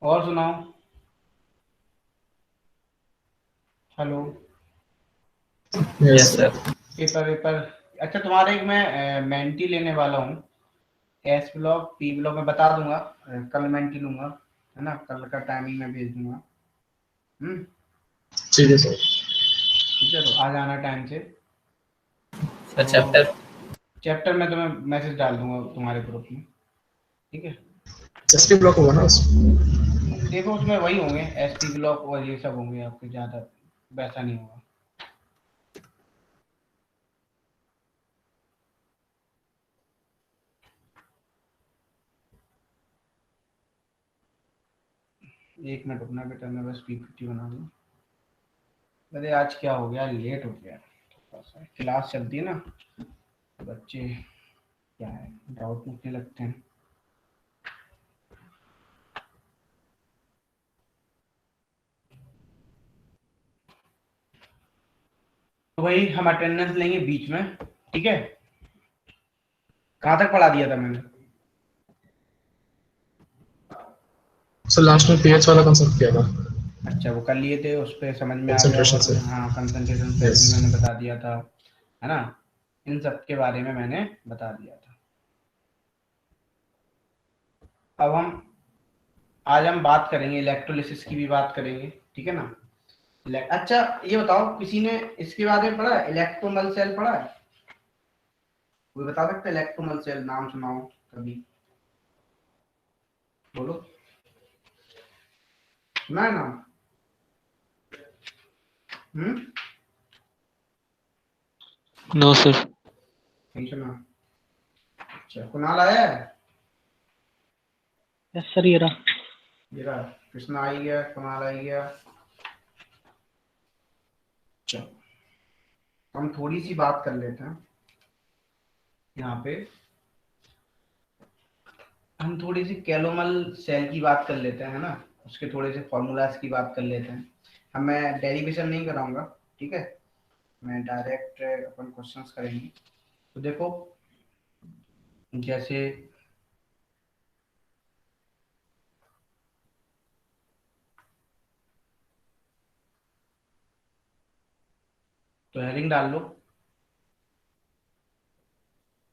और सुनाओ। Hello. Yes sir. Paper vapour. अच्छा, तुम्हारे एक मैं मेंटी लेने वाला हूँ। एस ब्लॉक पी ब्लॉक में बता दूंगा। कल मेंटी लूंगा, है ना। कल का टाइमिंग में भेज दूंगा। ठीक है सर। ठीक है, तो आ जाना टाइम से। सर तो चैप्टर चैप्टर में तुम्हें मैसेज डाल दूंगा तुम्हारे ग्रुप में। ठीक है। एसटी ब्लॉक होगा ना उसमें? देखो, उसमें वही होंगे, एस टी ब्लॉक और ये सब होंगे आपके, ज़्यादा वैसा नहीं होगा। एक मिनट रुकना बेटा, मैं बस पीपीटी बना दूँ। अरे आज क्या हो गया, लेट हो गया। थोड़ा सा क्लास चलती है ना, बच्चे क्या है, डाउट पूछने लगते हैं। तो वही हम अटेंडेंस लेंगे बीच में। ठीक है। कहाँ तक पढ़ा दिया था मैंने? सर लास्ट में पीएच वाला कंसेप्ट किया था। अच्छा, वो कर लिए थे, उस पर समझ में आ गया होगा कंसंट्रेशन से। तुम्हें। हाँ, कंसंट्रेशन पहले यस। भी मैंने बता दिया था, है ना। इन सब के बारे में मैंने बता दिया था। अब हम आज हम बात करेंगे इलेक्ट्रोलिसिस की भी बात करेंगे। ठीक है ना। अच्छा, ये बताओ, किसी ने इसके बारे में पढ़ा है, इलेक्ट्रोमल सेल पढ़ा है? कोई बता सकता है इलेक्ट्रोमल सेल, नाम सुनाओ कभी, बोलो। सुना है नाम? हम्म। No sir. नहीं सुना। अच्छा, कुणाल आया है? यस सर, ये रहा। ये रहा। कृष्णा आई गया, कुणाल आई गया। चलो, हम थोड़ी सी बात कर लेते हैं यहाँ पे। हम थोड़ी सी कैलोमल सेल की बात कर लेते हैं, है ना। उसके थोड़े से फॉर्मूलाज की बात कर लेते हैं। हम मैं डेरिवेशन नहीं कराऊंगा, ठीक है। मैं डायरेक्ट अपन क्वेश्चंस करेंगे। तो देखो, जैसे तो हेडिंग डाल लो,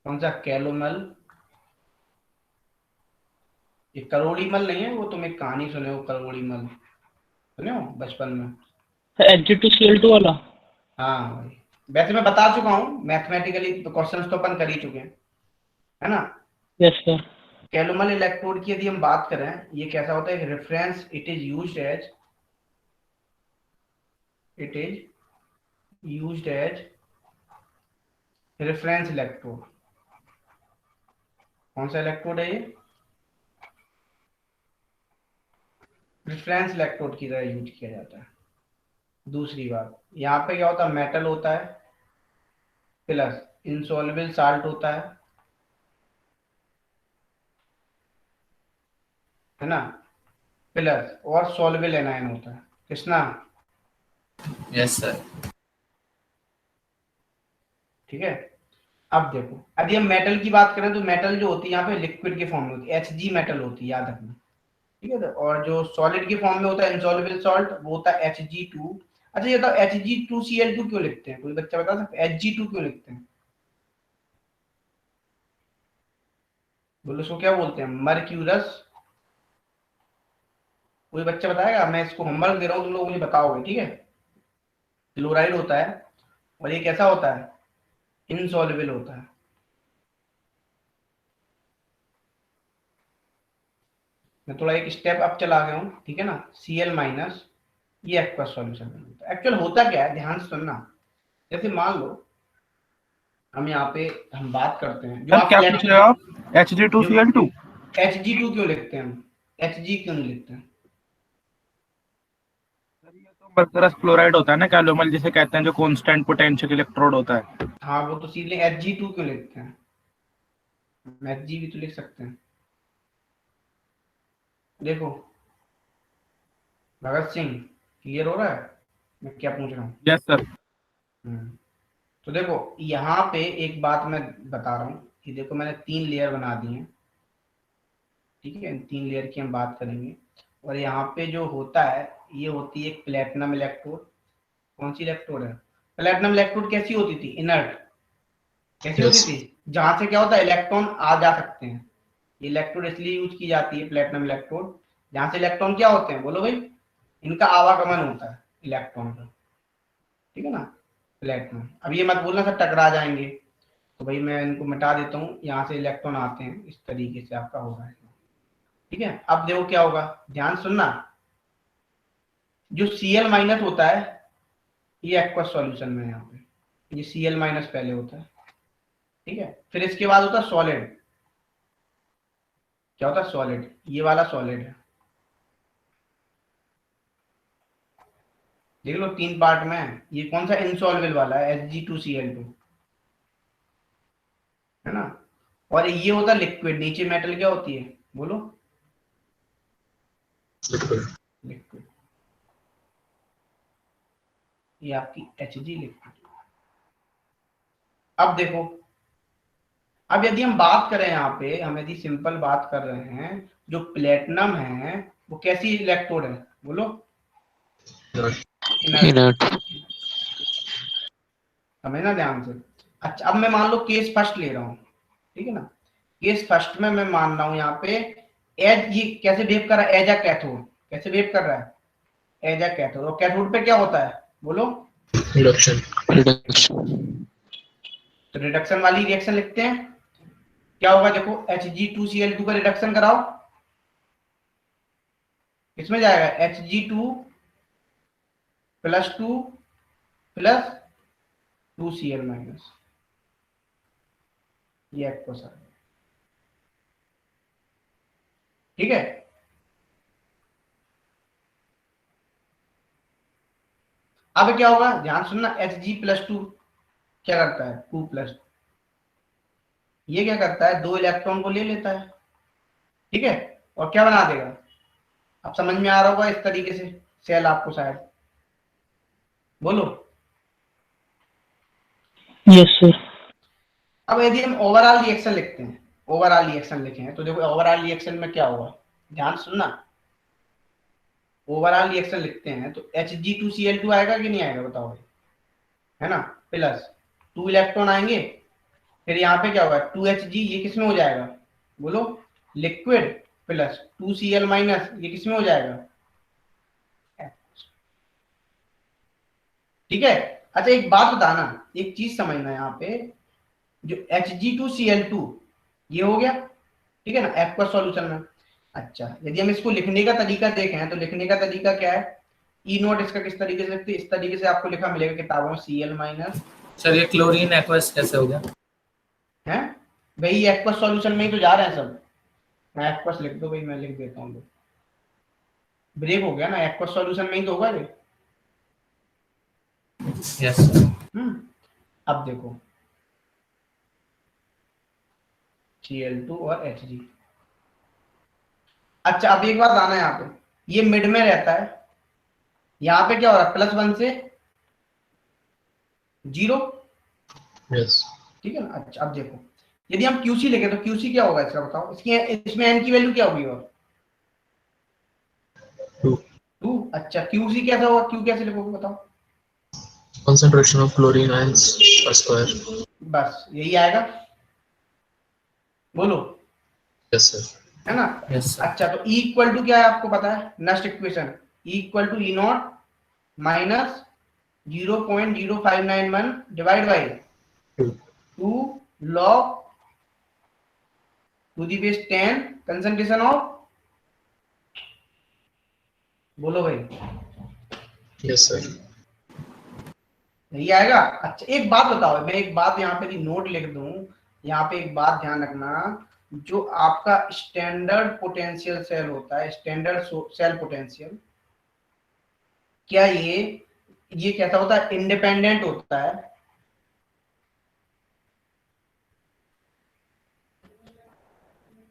कौन सा कैलोमल। ये करोड़ी मल नहीं है, वो तुम एक कहानी सुने हो, करोड़ी मल सुने हो बचपन में? Hg2Cl2 वाला। हाँ भाई। वैसे मैं बता चुका हूँ मैथमेटिकली, तो क्वेश्चंस तो अपन कर ही चुके हैं, है ना। Yes sir. कैलोमल इलेक्ट्रोड की यदि हम बात करें, ये कैसा होता है, reference, it is used as reference electrode. कौन सा इलेक्ट्रोड है ये? रेफरेंस इलेक्ट्रोड की तरह यूज किया जाता है। दूसरी बात, यहाँ पे क्या होता है, मेटल होता है, प्लस इंसॉल्युबल साल्ट होता है ना, प्लस और सॉल्युबल एनायन होता है। Krishna, yes sir. ठीक है। अब देखो, यदि हम मेटल की बात करें, तो मेटल जो होती है यहाँ पे लिक्विड के फॉर्म में होती है, Hg मेटल होती है, याद रखना। ठीक है। तो और जो सॉलिड के फॉर्म में होता है इंसॉल्युबल सॉल्ट, वो होता है Hg2। अच्छा, ये बताओ Hg2Cl2 क्यों लिखते हैं, कोई बच्चा बता सकता है Hg2 क्यों लिखते हैं? बोलो, उसको क्या बोलते हैं, मर्क्यूरस। कोई बच्चा बताएगा? मैं इसको होमवर्क दे रहा हूँ, तुम लोग मुझे बताओगे, ठीक है। क्लोराइड होता है, और ये कैसा होता है, इनसॉल्युबल होता है। मैं थोड़ा एक स्टेप अप चला गया हूँ, ठीक है ना। Cl माइनस, ये एक्वस सॉल्यूशन में होता है। एक्चुअल होता क्या है, ध्यान से सुनना। जैसे मान लो, हम यहाँ पे हम बात करते हैं, जो सर आप क्या पूछ रहे हो इलेक्ट्रिक, आप? Hg2 जो Cl2? Hg2 क्यों लिखते हैं हम, Hg क्यों नहीं लिखते हैं? सर ये तो मर्करस क्लोराइड होता है ना, कैलोमल जिसे कहते हैं, जो कांस्टेंट पोटेंशियल इलेक्ट्रोड होता है। हाँ, वो तो सीधे Hg2 क्यों लिखते हैं, हम Hg भी तो लिख सकते हैं। देखो भगत सिंह, क्लियर हो रहा है मैं क्या पूछ रहा हूँ? Yes sir. हम्म। तो देखो, यहाँ पे एक बात मैं बता रहा हूँ कि देखो, मैंने 3 लेयर बना दी हैं, ठीक है। इन 3 लेयर की हम बात करेंगे। और यहाँ पे जो होता है ये होती है एक प्लेटिनम इलेक्ट्रोड। कौन सी इलेक्ट्रोड है? प्लेटिनम इलेक्ट्रोड कैसी होती थी? इनर्ट। कैसी होती Yes. थी? जहां से क्या होता है, इलेक्ट्रॉन आ जा सकते हैं। ये इलेक्ट्रोड इसलिए यूज की जाती है प्लेटिनम इलेक्ट्रोड, जहां से इलेक्ट्रॉन क्या होते हैं, बोलो भाई, इनका आवागमन होता है इलेक्ट्रॉन का, ठीक है ना। प्लेटिनम, अब ये मत बोलना सर टकरा जाएंगे, तो भाई मैं इनको मिटा देता हूँ, यहाँ से इलेक्ट्रॉन आते हैं, इस तरीके से आपका होगा, ठीक है। अब देखो क्या होगा, ध्यान सुनना, जो Cl माइनस होता है ये एक्वस सॉल्यूशन में, यहाँ पे ये Cl माइनस पहले होता है, ठीक है। फिर इसके बाद होता है सॉलिड। क्या होता है? सॉलिड। ये वाला सॉलिड है, देख लो 3 पार्ट में है। ये कौन सा? इनसॉल्वेबल वाला है, Hg2Cl2, है ना। और ये होता है लिक्विड। नीचे मेटल क्या होती है, बोलो? Liquid. लिक्विड। ये आपकी Hg लिक्विड। अब देखो, अब यदि हम बात करें, यहाँ पे हम यदि सिंपल बात कर रहे हैं, जो प्लेटिनम है वो कैसी इलेक्ट्रोड है, बोलो? Inert. इनर्ट। समझना ध्यान से। अच्छा, अब मैं मान लो केस फर्स्ट ले रहा हूँ, ठीक है ना। केस फर्स्ट में मैं मान रहा हूँ यहाँ पे एज, ये कैसे बिहेव कर रहा है? As a cathode. कैसे बिहेव कर रहा है? As a cathode. और कैथोड पे क्या होता है, बोलो? Reduction. रिडक्शन। तो रिडक्शन वाली रिएक्शन लिखते हैं। क्या होगा देखो, Hg2Cl2 का रिडक्शन कराओ, किसमें जाएगा? Hg2 + 2 + 2Cl माइनस, ये एक्वस है, ठीक है। अब क्या होगा, ध्यान सुनना, Hg+2 क्या करता है? 2+, ये क्या करता है? 2 इलेक्ट्रॉन को ले लेता है, ठीक है। और क्या बना देगा? अब समझ में आ रहा होगा इस तरीके से सेल आपको शायद, बोलो? Yes sir. अब यदि हम ओवरऑल रिएक्शन लिखते हैं, ओवरऑल रिएक्शन लिखें, तो देखो ओवरऑल रिएक्शन में क्या होगा, ध्यान सुनना। ओवरऑल रिएक्शन लिखते हैं तो Hg2Cl2 आएगा कि नहीं आएगा, बताओ भाई, है ना। प्लस 2 इलेक्ट्रॉन आएंगे, फिर यहाँ पे क्या होगा? 2Hg, ये किसमें हो जाएगा, बोलो? लिक्विड। प्लस 2Cl माइनस, ये किसमें हो जाएगा? ठीक है। अच्छा एक बात बताना, एक चीज समझना, यहाँ पे जो Hg2Cl2 ये हो गया, ठीक है ना, एक्वस सॉल्यूशन में। अच्छा, यदि हम इसको लिखने का तरीका देखें तो लिखने का तरीका क्या है? ई नोट इसका किस तरीके से लिखते हैं? इस तरीके से आपको लिखा मिलेगा किताबों में, Cl माइनस सर ये क्लोरीन एक्वस कैसे हो गया? है भाई, एक्वस सॉल्यूशन में ही तो जा रहे हैं सब। एक्वस लिख दो भाई, मैं लिख देता हूँ, ब्रेक हो गया ना, एक्वस सॉल्यूशन में ही तो होगा ये। Yes sir. अब देखो Cl2 और Hg। अच्छा अब एक बात आना है यहाँ पे, ये मिड में रहता है, यहाँ पे क्या हो रहा है? +1 से 0, Yes. ठीक है ना। अच्छा अब देखो, यदि हम QC लिखे तो QC क्या होगा इसका, बताओ? इसकी इसमें n की वैल्यू क्या होगी? और 2. 2। अच्छा QC कैसा होगा? Q कैसे लिखोगे, बताओ? Concentration of chlorine ions per square. बस यही आएगा, बोलो? Yes, sir. है ना। Yes sir. अच्छा तो E इक्वल टू क्या है आपको पता है? Next equation, E equal to E0 minus 0.0591 divide by 2. 2 log to the base 10 concentration of, बोलो भाई? Yes, sir. यही आएगा। अच्छा एक बात बताओ, मैं एक बात यहाँ पे नोट लिख दूं, यहाँ पे एक बात ध्यान रखना, जो आपका स्टैंडर्ड पोटेंशियल सेल होता है, स्टैंडर्ड सेल पोटेंशियल, क्या ये कैसा होता है? इंडिपेंडेंट होता है,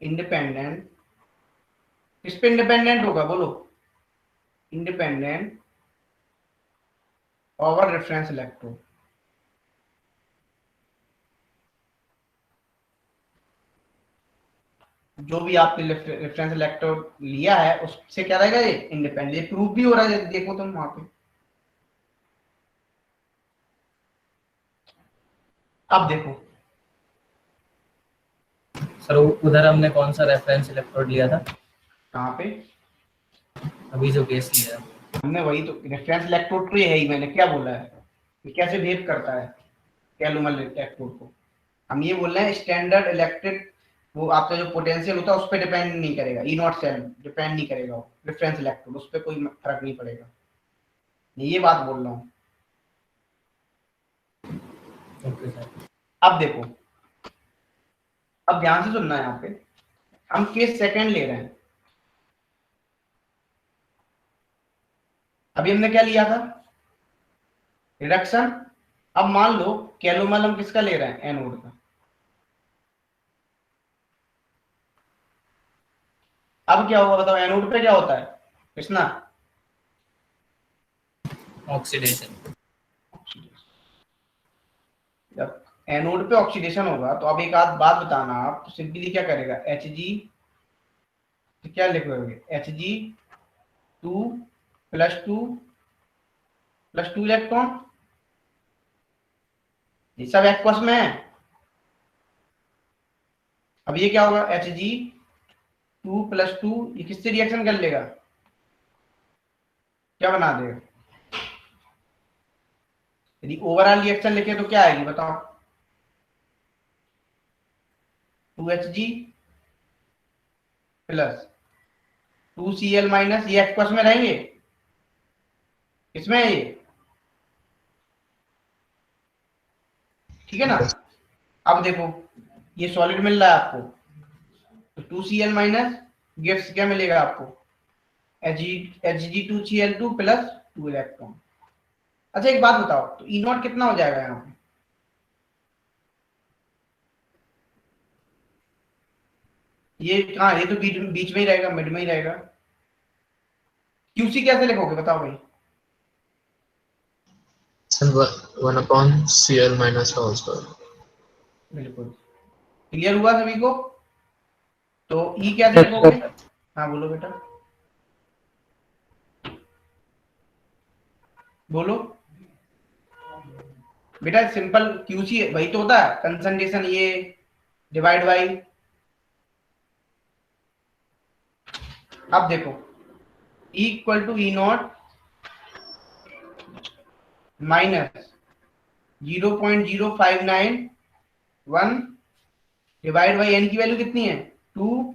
इंडिपेंडेंट। किस पे इंडिपेंडेंट होगा, बोलो? Independent over reference electrode. जो भी आपने रेफरेंस इलेक्ट्रोड लिया है उससे क्या रहेगा, ये इंडिपेंडेंट। ये प्रूफ भी हो रहा है, देखो तुम वहां पे। अब देखो सर उधर हमने कौन सा रेफरेंस इलेक्ट्रोड लिया था? कहाँ पे अभी जो केस लिया है। हमने, वही तो रेफरेंस इलेक्ट्रोड तो ये है ही, मैंने क्या बोला है, ये कैसे बिहेव करता है कैलुमल इलेक्ट्रोड को। हम ये बोल रहे हैं स्टैंडर्ड इलेक्ट्रिक, वो आपका जो पोटेंशियल होता है उस पर डिपेंड नहीं करेगा, ई नॉट सेल डिपेंड नहीं करेगा, वो रेफरेंस इलेक्ट्रोड उस पर कोई फर्क नहीं पड़ेगा, ये बात बोल रहा हूँ। Okay sir. अब देखो, अब ध्यान से सुनना है, यहाँ पे हम केस सेकंड ले रहे हैं। अभी हमने क्या लिया था, रिडक्शन। अब मान लो कैलोमल हम किसका ले रहे हैं, एनोड का। अब क्या होगा बताओ, एनोड पे क्या होता है कृष्णा? ऑक्सीडेशन। जब एनोड पे ऑक्सीडेशन होगा तो अब एक आध बात बताना, आप तो सिंपली क्या करेगा, एच जी, क्या लिखोगे, एच जी 2 + 2 इलेक्ट्रॉन, ये सब एक्वस में है। अब ये क्या होगा, एच जी 2 + 2, ये किससे रिएक्शन कर लेगा, क्या बना देगा? यदि ओवरऑल रिएक्शन लिखे तो क्या आएगी बताओ, 2Hg + 2Cl-, ये एक्वस में रहेंगे, इसमें ये, ठीक है ना। अब देखो ये सॉलिड मिल रहा है आपको, तो 2Cl- गिव्स क्या मिलेगा आपको, Hg2Cl2 + 2 इलेक्ट्रॉन। अच्छा एक बात बताओ, तो ई नॉट कितना हो जाएगा यहाँ पे, ये कहाँ, ये तो बीच में ही रहेगा, मिड में ही रहेगा। क्यूसी कैसे लिखोगे बताओ भाई? And 1/Cl minus whole square. बिल्कुल क्लियर हुआ सभी को। तो ई कैसे लिखोगे, हाँ बोलो बेटा, बोलो बेटा। सिंपल क्यूसी वही तो होता है, कंसंट्रेशन ये डिवाइड बाई। अब देखो E = E naught minus 0.0591 divide by n की वैल्यू कितनी है, 2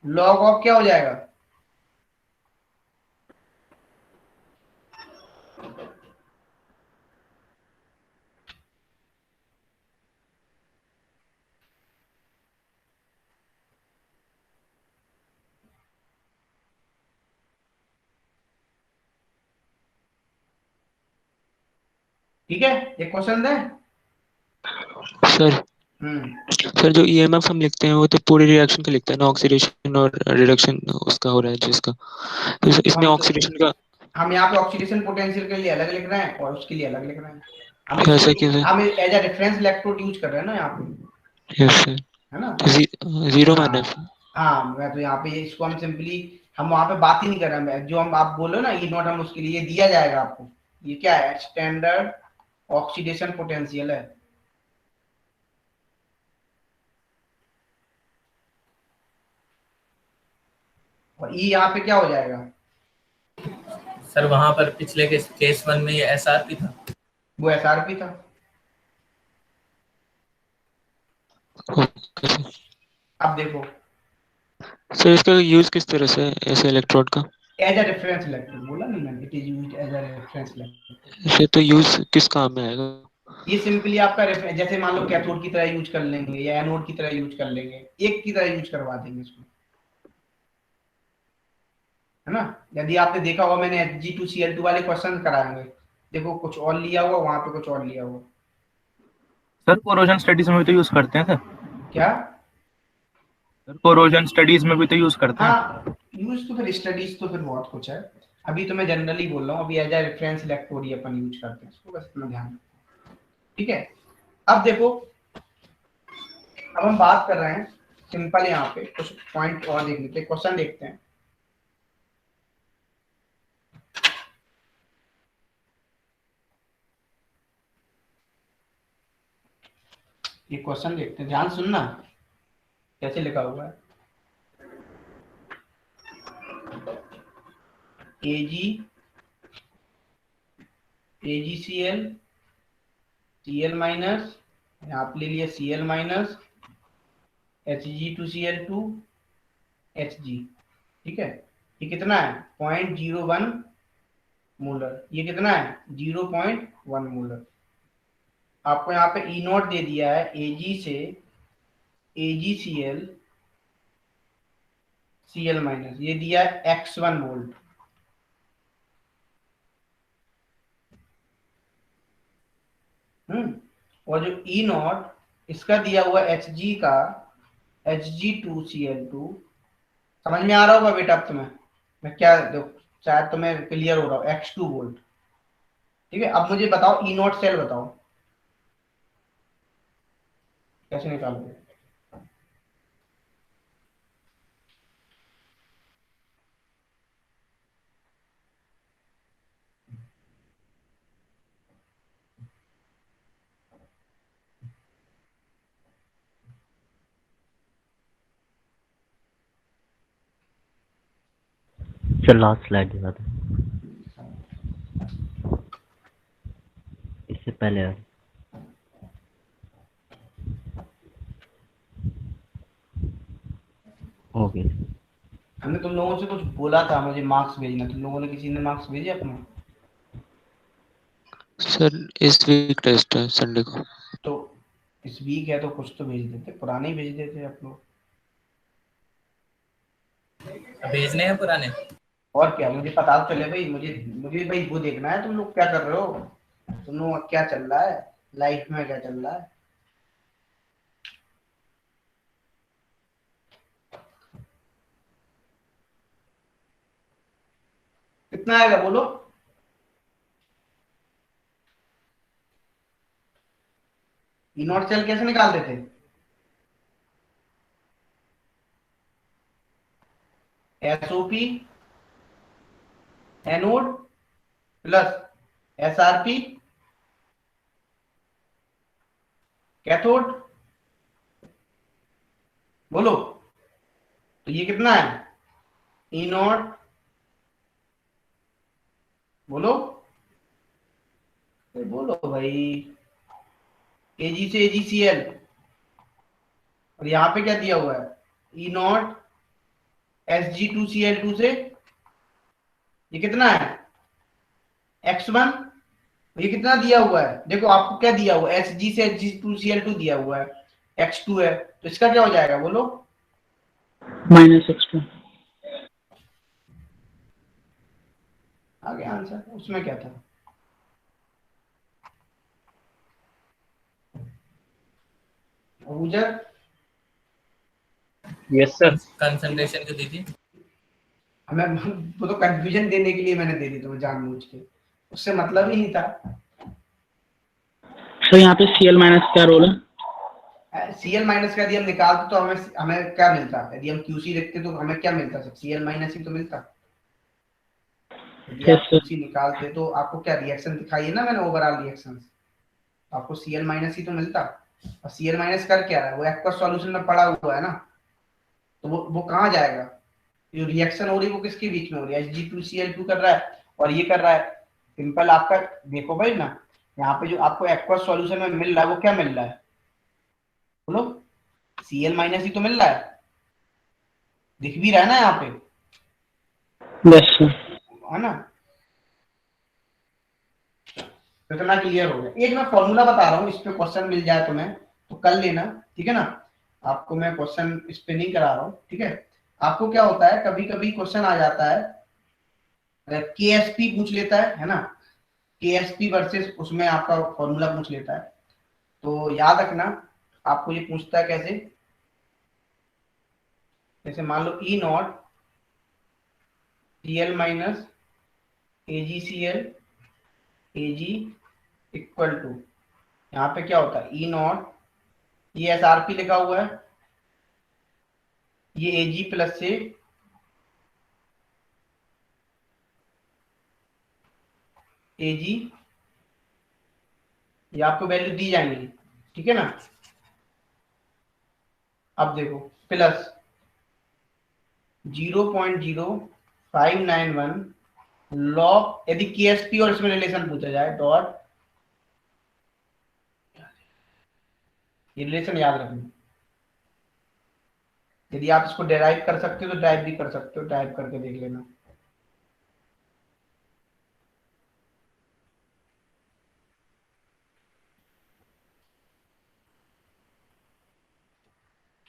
लॉग ऑफ क्या हो जाएगा, ठीक है। ये क्वेश्चन है। सर हम्म सर जो ईएमएफ हम लिखते हैं वो तो पूरे रिएक्शन का लिखता है ना, ऑक्सीडेशन और रिडक्शन उसका हो रहा है जिसका, तो इसमें हम ऑक्सीडेशन का हम यहाँ पे ऑक्सीडेशन पोटेंशियल के लिए अलग लिख रहे हैं और उसके लिए अलग लिख रहे हैं। हम ऐसा इसको क्यों सर? हम as a reference electrode use कर रहे हैं ना यहाँ पे, यस सर। है ना। जीरो हाँ माइनस। हाँ, मैं तो यहाँ पे इसको हम सिंपली, हम वहाँ पे बात ही नहीं कर रहे हैं, जो हम आप बोलो ना ई नॉट, हम उसके लिए दिया जाएगा आपको। ये क्या है, स्टैंडर्ड ऑक्सीडेशन पोटेंशियल है। और ई यहाँ पे क्या हो जाएगा, सर वहां पर पिछले केस 1 में ये एसआरपी था। वो एसआरपी था। Okay sir. अब देखो सर इसका यूज किस तरह से है ऐसे इलेक्ट्रोड का? एज अ रेफरेंस इलेक्ट्रोड, बोला नहीं मैंने, it is used as a reference electrode. ऐसे तो यूज किस काम में आएगा? ये सिंपली आपका जैसे मान लो कैथोड की तरह यूज कर लेंगे या एनोड की तरह यूज कर लेंगे, एक की तरह यूज करवा देंगे इसको, है ना। यदि आपने देखा होगा मैंने Hg2Cl2 वाले क्वेश्चन कराए होंगे, देखो कुछ और लिया हुआ, वहां पे कुछ और लिया हुआ। सर कोरोजन स्टडीज में भी तो यूज करते हैं सर। क्या? सर कोरोजन स्टडीज में भी तो यूज करते हैं। हाँ यूज तो फिर स्टडीज तो फिर बहुत कुछ है, अभी तो मैं जनरली बोल रहा हूँ, अभी एज अ रेफरेंस इलेक्ट्रोड ही अपन यूज करते हैं इसको, बस इतना ध्यान रखो, ठीक है। अब देखो, अब हम बात कर रहे हैं सिंपल है, यहाँ पे कुछ पॉइंट और देख लेते हैं, क्वेश्चन देखते हैं। ये क्वेश्चन देखते हैं, ध्यान सुनना कैसे लिखा हुआ है। AgCl Cl माइनस, यहाँ पे ले लिया Cl माइनस, Hg2Cl2 Hg, ठीक है। ये कितना है 0.01 मोलर, ये कितना है 0.1 मोलर। आपको यहाँ पे ई नॉट दे दिया है Ag से AgCl Cl माइनस, ये दिया है x1 वोल्ट। और जो ई नॉट इसका दिया हुआ Hg का Hg2Cl2, समझ में आ रहा होगा बेटा अब तुम्हें, मैं क्या शायद तुम्हें क्लियर हो रहा हो, x2 वोल्ट, ठीक है। अब मुझे बताओ ई नॉट सेल बताओ कैसे निकालोगे। सर लास्ट स्लाइड दिखा दो, इससे पहले वाली। ओके हमने तुम लोगों से कुछ बोला था मुझे मार्क्स भेजना, तुम लोगों ने किसी ने मार्क्स भेजे अपने? सर इस वीक टेस्ट है संडे को। तो इस वीक है तो कुछ तो भेज देते, पुराने ही भेज देते आप लोग। भेजने हैं पुराने। और क्या, मुझे पता तो चले भाई, मुझे भाई वो देखना है तुम लोग क्या कर रहे हो, तुम लोग क्या चल रहा है लाइफ में, क्या चल रहा है। कितना आएगा बोलो। ई नॉट सेल कैसे निकाल देते? SOP anode plus SRP cathode, बोलो। तो ये कितना है ई नॉट, बोलो बोलो भाई। Ag से AgCl, और यहाँ पे क्या दिया हुआ है ई नॉट Hg2Cl2 से, ये कितना है x1, ये कितना दिया हुआ है देखो, आपको क्या दिया हुआ है Hg से Hg2Cl2 दिया हुआ है, x2 है, तो इसका क्या हो जाएगा बोलो, -x2। आगे आंसर, उसमें क्या था। Abuzar yes sir. कंसंट्रेशन जो दी थी हमें, वो तो कंफ्यूजन देने के लिए मैंने दे दी तुम्हें जानबूझ के, उससे मतलब ही नहीं था। सर यहाँ पे Cl- क्या रोल है? Cl माइनस का यदि हम निकालते तो हमें क्या मिलता, यदि हम QC लिखते तो हमें क्या मिलता, सब Cl माइनस ही तो मिलता। यदि आप QC निकालते तो आपको क्या रिएक्शन दिखाई है ना मैंने, ओवरऑल रिएक्शन, आपको Cl माइनस ही तो मिलता। और Cl माइनस कर क्या रहा है, वो एक्वस सॉल्यूशन में पड़ा हुआ है ना, तो वो कहाँ जाएगा, जो रिएक्शन हो रही है वो किसके बीच में हो रही है, Hg2Cl2 कर रहा है और ये कर रहा है। सिंपल आपका देखो भाई ना, यहाँ पे जो आपको एक्वस सॉल्यूशन में मिल रहा है वो क्या मिल रहा है बोलो, Cl माइनस ही तो मिल रहा है, दिख भी रहा है ना यहाँ पे, यस सर। है ना। तो इतना क्लियर हो गया। एक मैं फॉर्मूला बता रहा हूँ, इस पे क्वेश्चन मिल जाए तुम्हें तो कर लेना, ठीक है ना। आपको मैं क्वेश्चन इस पे नहीं करा रहा हूँ, ठीक है। आपको क्या होता है, कभी कभी क्वेश्चन आ जाता है, KSP पूछ लेता है ना, KSP वर्सेस उसमें आपका फॉर्मूला पूछ लेता है, तो याद रखना आपको ये पूछता है कैसे, जैसे मान लो E naught Cl minus AgCl Ag equal to, यहाँ पे क्या होता है ई नॉट, ये SRP लिखा हुआ है, ये Ag प्लस से Ag, ये आपको वैल्यू दी जाएंगी, ठीक है ना। अब देखो प्लस 0.0591 लॉग, यदि KSP और इसमें रिलेशन पूछा जाए डॉट, ये रिलेशन याद रखना। यदि आप इसको डेराइव कर सकते हो तो ड्राइव भी कर सकते हो, ड्राइव करके देख लेना।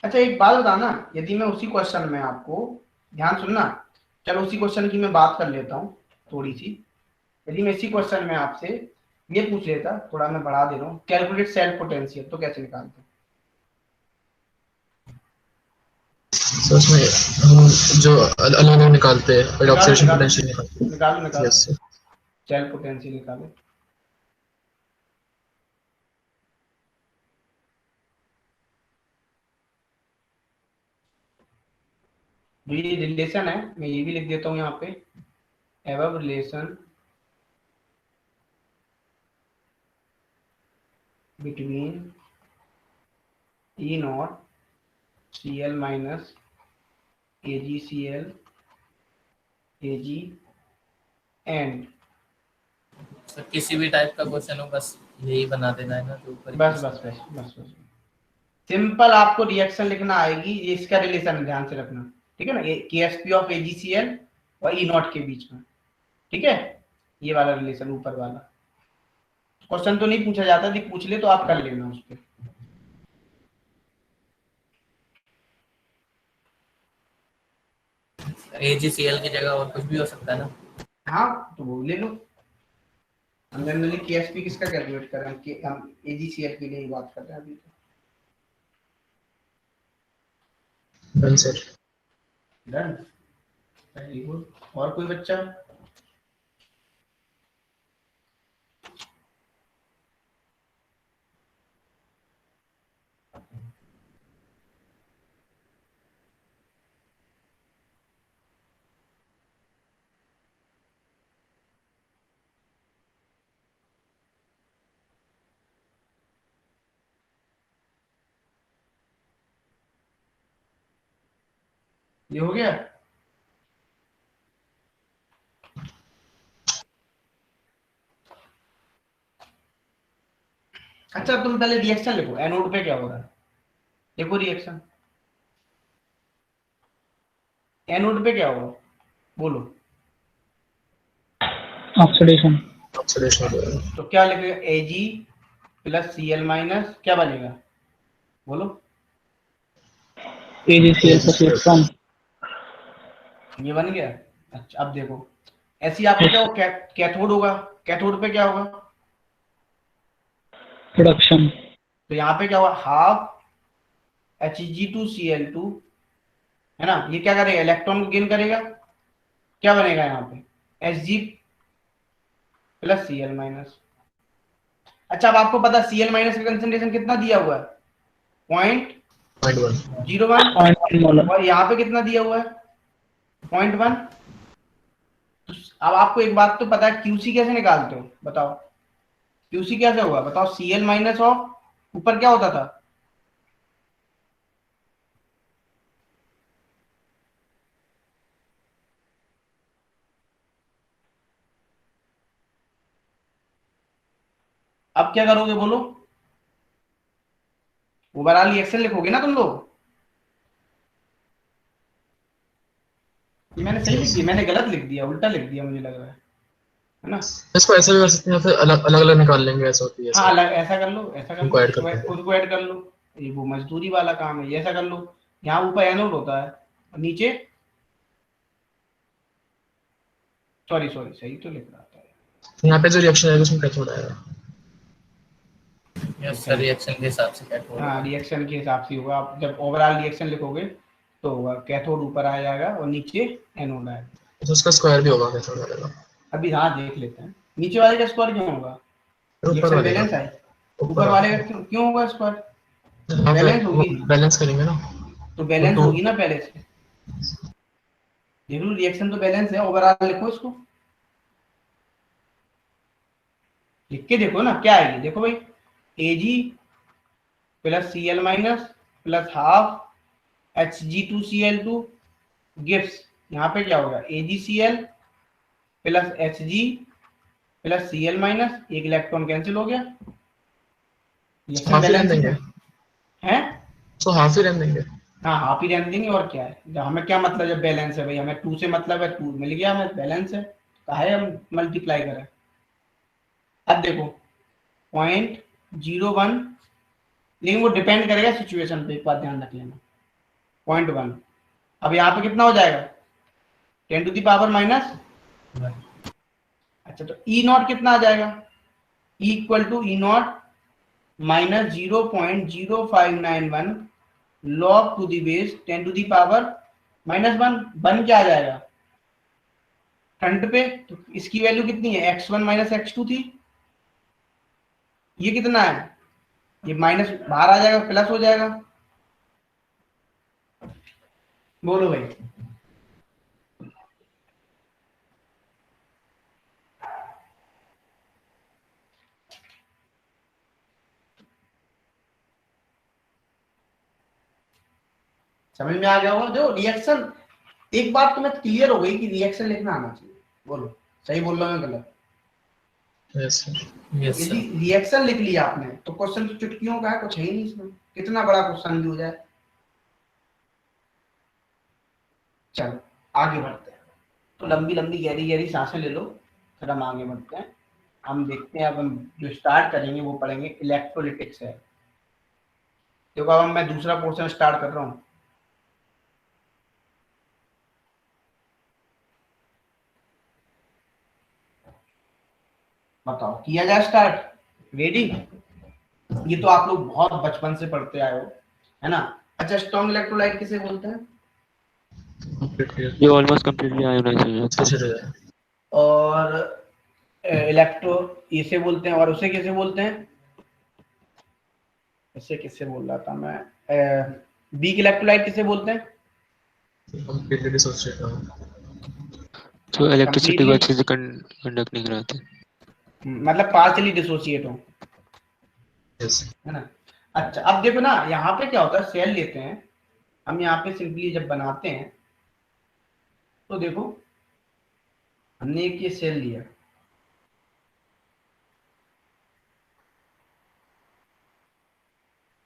अच्छा एक बात बताना, यदि मैं उसी क्वेश्चन में आपको, ध्यान सुनना, चलो उसी क्वेश्चन की मैं बात कर लेता हूँ थोड़ी सी। यदि मैं इसी क्वेश्चन में आपसे ये पूछ लेता, थोड़ा मैं बढ़ा दे रहा हूँ, कैलकुलेट सेल्फ पोटेंशियल, तो कैसे निकालते हैं? सो उसमें हम जो अलग अलग निकालते हैं, पहले ऑक्सीडेशन पोटेंशियल निकालते हैं। निकालो यस सर। सेल्फ पोटेंशियल निकालो। जो ये रिलेशन है, मैं ये भी लिख देता हूँ यहाँ पे, एवब relation between E not Cl minus AgCl Ag and, sir किसी भी टाइप का क्वेश्चन हो बस यही बना देना है ना, जो ऊपर बस बस बस बस बस सिंपल आपको रिएक्शन लिखना आएगी, ये इसका रिलेशन ध्यान से रखना, ठीक है ना। ये KSP ऑफ AgCl और E नॉट के बीच में, ठीक है, ये वाला रिलेशन ऊपर वाला। क्वेश्चन तो नहीं पूछा जाता, यदि पूछ ले तो आप कर लेना उस पर। AgCl की जगह और कुछ भी हो सकता है ना। हाँ तो वो ले लो। हम जनरली KSP किसका कैलकुलेट कर रहे हैं कि हम AgCl के लिए ही बात कर रहे हैं अभी तो। Done sir. Done, very good. और कोई बच्चा? ये हो गया? अच्छा तुम पहले रिएक्शन लिखो, एनोड पे क्या हो रहा है, देखो रिएक्शन एनोड पे क्या होगा, बोलो। ऑक्सीडेशन। ऑक्सीडेशन। तो क्या लिखेगा, Ag प्लस Cl माइनस क्या बनेगा, बोलो। AgCl plus electron. ये बन गया। अच्छा अब देखो, ऐसी आपको क्या होगा, कैथोड होगा, कैथोड पे क्या होगा, प्रोडक्शन। तो यहाँ पे क्या होगा, हाफ Hg2Cl2, है ना। ये क्या करेगा, इलेक्ट्रॉन को गेन करेगा, क्या बनेगा यहाँ पे, Hg प्लस Cl माइनस। अच्छा अब आपको पता Cl माइनस का कंसेंट्रेशन कितना दिया हुआ है, 0.01 और यहाँ पे कितना दिया हुआ है, 0.1। अब आपको एक बात तो पता है, QC कैसे निकालते हो बताओ, QC कैसे होगा बताओ, Cl माइनस ऑफ ऊपर क्या होता था, अब क्या करोगे बोलो, ओवरऑल रिएक्शन लिखोगे ना तुम लोग। ये मैंने सही लिख दिया, मैंने गलत लिख दिया, उल्टा लिख दिया मुझे लग रहा है ना। इसको ऐसे भी कर सकते हैं, फिर अलग अलग निकाल लेंगे, ऐसा होती है। हाँ अलग ऐसा कर लो, ऐसा कर उनको ऐड लो, करते हैं। खुद को ऐड कर लो, ये वो मजदूरी वाला काम है, ये ऐसा कर लो। यहाँ ऊपर एनोड होता है और नीचे, सॉरी सही तो लिख रहा था। यहाँ पे जो रिएक्शन आएगा उसमें कैथोड आएगा। यस सर, रिएक्शन के हिसाब से कैथोड। हाँ रिएक्शन के हिसाब से होगा, आप जब ओवरऑल रिएक्शन लिखोगे तो होगा कैथोड ऊपर आ जाएगा और नीचे एनोड आएगा। तो उसका स्क्वायर भी होगा कैथोड वाले का। अभी हाँ देख लेते हैं, नीचे वाले का स्क्वायर क्यों होगा, ऊपर रिएक्शन वाले बैलेंस का। है, ऊपर वाले का क्यों होगा स्क्वायर, हाँ, बैलेंस होगी। बैलेंस करेंगे ना। तो बैलेंस तो- होगी ना पहले से। देख लो रिएक्शन तो बैलेंस है, ओवरऑल लिखो इसको, लिख के देखो ना क्या आएगी। देखो भाई Ag plus Cl minus plus half Hg2Cl2 gives, यहाँ पे क्या होगा AgCl plus Hg plus Cl minus, एक इलेक्ट्रॉन कैंसिल हो गया, रिएक्शन हाफ ही रहने बैलेंस देंगे, है। तो हाफ ही रहने देंगे। हाँ हाफ ही रहने देंगे, और क्या है, जब हमें क्या मतलब जब बैलेंस है भाई, हमें 2 से मतलब है, 2 मिल गया हमें, बैलेंस है, काहे हम मल्टीप्लाई करें। अब देखो 0.01, लेकिन वो डिपेंड करेगा सिचुएशन पे, एक बात ध्यान रख लेना। 0.1 अब यहाँ पे कितना हो जाएगा 10 टू द पावर माइनस, अच्छा तो ई नॉट कितना आ जाएगा, E equal to E naught minus 0.0591 log to the base 10 to the power -1, बन क्या आ जाएगा फ्रंट पे, तो इसकी वैल्यू कितनी है x1 माइनस x2 थी, ये कितना है, ये माइनस बाहर आ जाएगा, प्लस हो जाएगा। बोलो भाई समझ में आ गया होगा। जो रिएक्शन, एक बात तो मैं क्लियर हो गई कि रिएक्शन लिखना आना चाहिए। बोलो सही बोल रहा हूँ गलत। Yes sir. यस यदि सर। रिएक्शन लिख लिया आपने तो क्वेश्चन की चुटकियों का है, कुछ है ही नहीं इसमें, कितना बड़ा क्वेश्चन भी हो जाए। चलो आगे बढ़ते हैं, तो लंबी लंबी गहरी गहरी सांसें ले लो, फिर हम आगे बढ़ते हैं। हम देखते हैं, अब हम जो स्टार्ट करेंगे वो पढ़ेंगे इलेक्ट्रोलिटिक्स है। देखो अब मैं दूसरा पोर्शन स्टार्ट कर रहा हूँ। बताओ किया जाए स्टार्ट, रेडी। ये तो आप लोग बहुत बचपन से पढ़ते आए हो, है ना। अच्छा स्ट्रॉन्ग इलेक्ट्रोलाइट किसे बोलते हैं, ये ऑलमोस्ट कंप्लीटली आयोनाइज हो जाता है। है। और इलेक्ट्रो इसे बोलते हैं, और उसे किसे बोलते हैं, इसे किससे बोल रहा था मैं, वीक इलेक्ट्रोलाइट किसे बोलते हैं, कंप्लीटली डिसोसिएट हो। तो इलेक्ट्रिसिटी को Completely- अच्छे से कंडक्ट नहीं कराते। मतलब पार्शियली डिसोसिएट हो, यस। है ना। अच्छा अब देखो ना, यहाँ पे क्या होता है, सेल लेते हैं हम, यहाँ पे सिंपली जब बनाते हैं तो देखो हमने एक ये सेल लिया,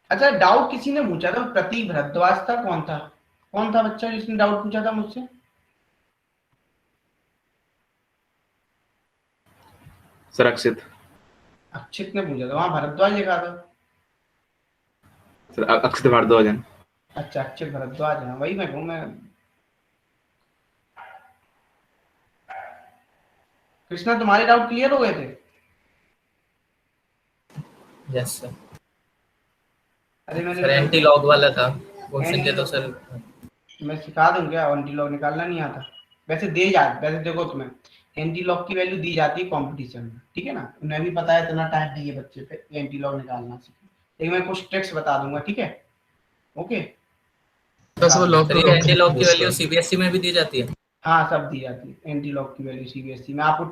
अच्छा डाउट किसी ने पूछा था, प्रतीक भारद्वाज था, कौन था बच्चा जिसने डाउट पूछा था मुझसे, सर अक्षित। अक्षित ने पूछा था, वहां भारद्वाज लिखा था। सर अक्षित भारद्वाज है। अच्छा अक्षित भारद्वाज है, वही मैं कहूँ मैं। कृष्णा तुम्हारे डाउट क्लियर हो गए थे। Yes sir. अरे सर मैंने एंटी लॉग वाला था क्वेश्चन के, तो सर मैं सिखा दूं क्या, एंटी लॉग निकालना नहीं आता, वैसे दे जा, वैसे देखो तुम्हें एंटी लॉग की वैल्यू दी जाती है कंपटीशन में, ठीक है ना, उन्हें भी पता है, इतना टाइम दिए बच्चे पे एंटी लॉग निकालना सीखे, लेकिन मैं कुछ ट्रिक्स बता दूंगा, ठीक है, ओके। बस वो लॉग सर ये एंटी लॉग की वैल्यू सीबीएसई में भी दी जाती है। हाँ सब दी जाती है एंटी लॉग की वैल्यू सीबीएसई में आपको,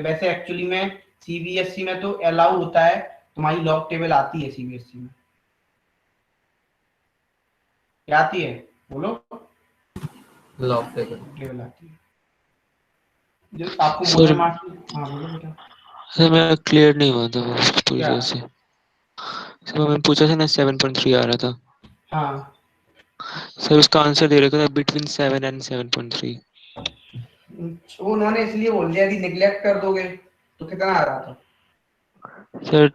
वैसे एक्चुअली में सीबीएसई में तो अलाउ होता है, तुम्हारी लॉग टेबल आती है सीबीएसई में, क्या आती है बोलो, लॉग टेबल टेबल आती है जो आपको सर- मोनोमर मार्क्स। हाँ बोलो बेटा। सर मैं क्लियर नहीं हुआ था वो पूरी क्या? तरह से। सर मैंने पूछा था ना 7.3 आ रहा था, हाँ सर उसका आंसर दे रखा था बिटवीन 7 एंड 7.3। वो उन्होंने इसलिए बोल दिया कि निगलेक्ट कर दोगे तो कितना आ रहा था, सर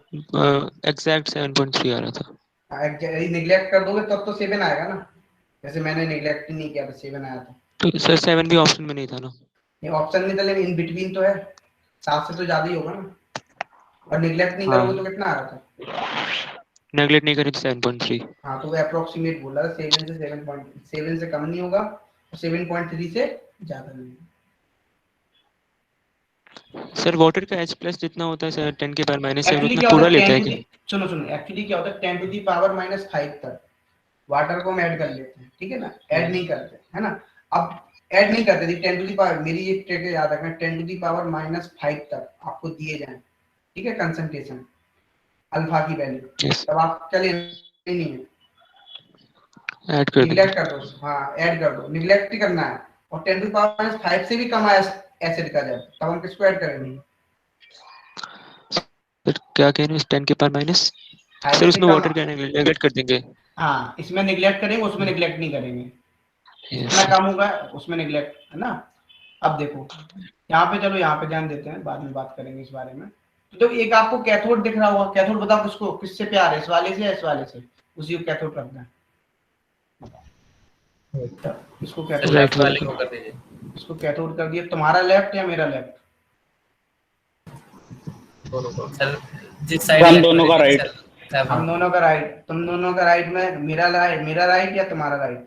एग्जैक्ट 7.3 आ रहा था। यदि निगलेक्ट कर दोगे तब तो 7 आएगा ना, जैसे मैंने निगलेक्ट ही नहीं किया तो 7 आया था। तो सर 7 भी ऑप्शन में नहीं था ना। ये ऑप्शन में तो, लेकिन इन बिटवीन तो है, 7 से तो ज्यादा ही होगा ना, और निगलेक्ट नहीं हाँ। करोगे तो कितना आ रहा था, नेगलेक्ट नहीं करी तो 7.3। हाँ तो वो अप्रोक्सीमेट बोला था, 7 से कम नहीं होगा और 7.3 से ज्यादा नहीं होगा। सर वाटर का H प्लस जितना होता है सर 10 के पावर -7 एक्चुअली उतना क्या होता पूरा है लेता है 10 क्या? टू दी, सुनो एक्चुअली क्या होता है 10 टू दी पावर -5 तक वाटर को हम ऐड कर लेते हैं, ठीक है ना, ऐड नहीं करते, है ना। अब ऐड नहीं करते, 10 टू दी पावर, मेरी ये ट्रिक याद रखना, 10 टू दी पावर -5 तक आपको दिए जाए, ठीक है, कंसंट्रेशन अल्फा की वैल्यू, यस तब आप क्या नहीं है, ऐड कर निगलेक्ट देंगे। कर दो, हाँ ऐड कर दो, निगलेक्ट ही करना है। और 10 टू पावर -5 से भी कम आया एसिड का जब, तब हम किसको ऐड करेंगे, सर क्या कह रहे हैं, 10 के पावर माइनस, 5 सर से उसमें कम, वाटर का नेगलेक्ट कर देंगे। हाँ इसमें निगलेक्ट करेंगे, उसमें निगलेक्ट नहीं करेंगे, यस जितना कम होगा उसमें निगलेक्ट, है ना। अब देखो यहाँ पे, चलो यहाँ पे ध्यान देते हैं, बाद में बात करेंगे इस बारे में। तो जब एक आपको कैथोड दिख रहा होगा, कैथोड बताओ किसको, किससे प्यार है, इस वाले से या इस वाले से, उसी को कैथोड करना है, इसको सर कैथोड, राइट लेफ्ट वाले वाले को कर दीजिए। इसको कैथोड कर दिया, तुम्हारा लेफ्ट या मेरा लेफ्ट, दोनों का। सर जिस साइड हम दोनों का right। हम दोनों का राइट, तुम दोनों का राइट में, मेरा राइट या तुम्हारा राइट,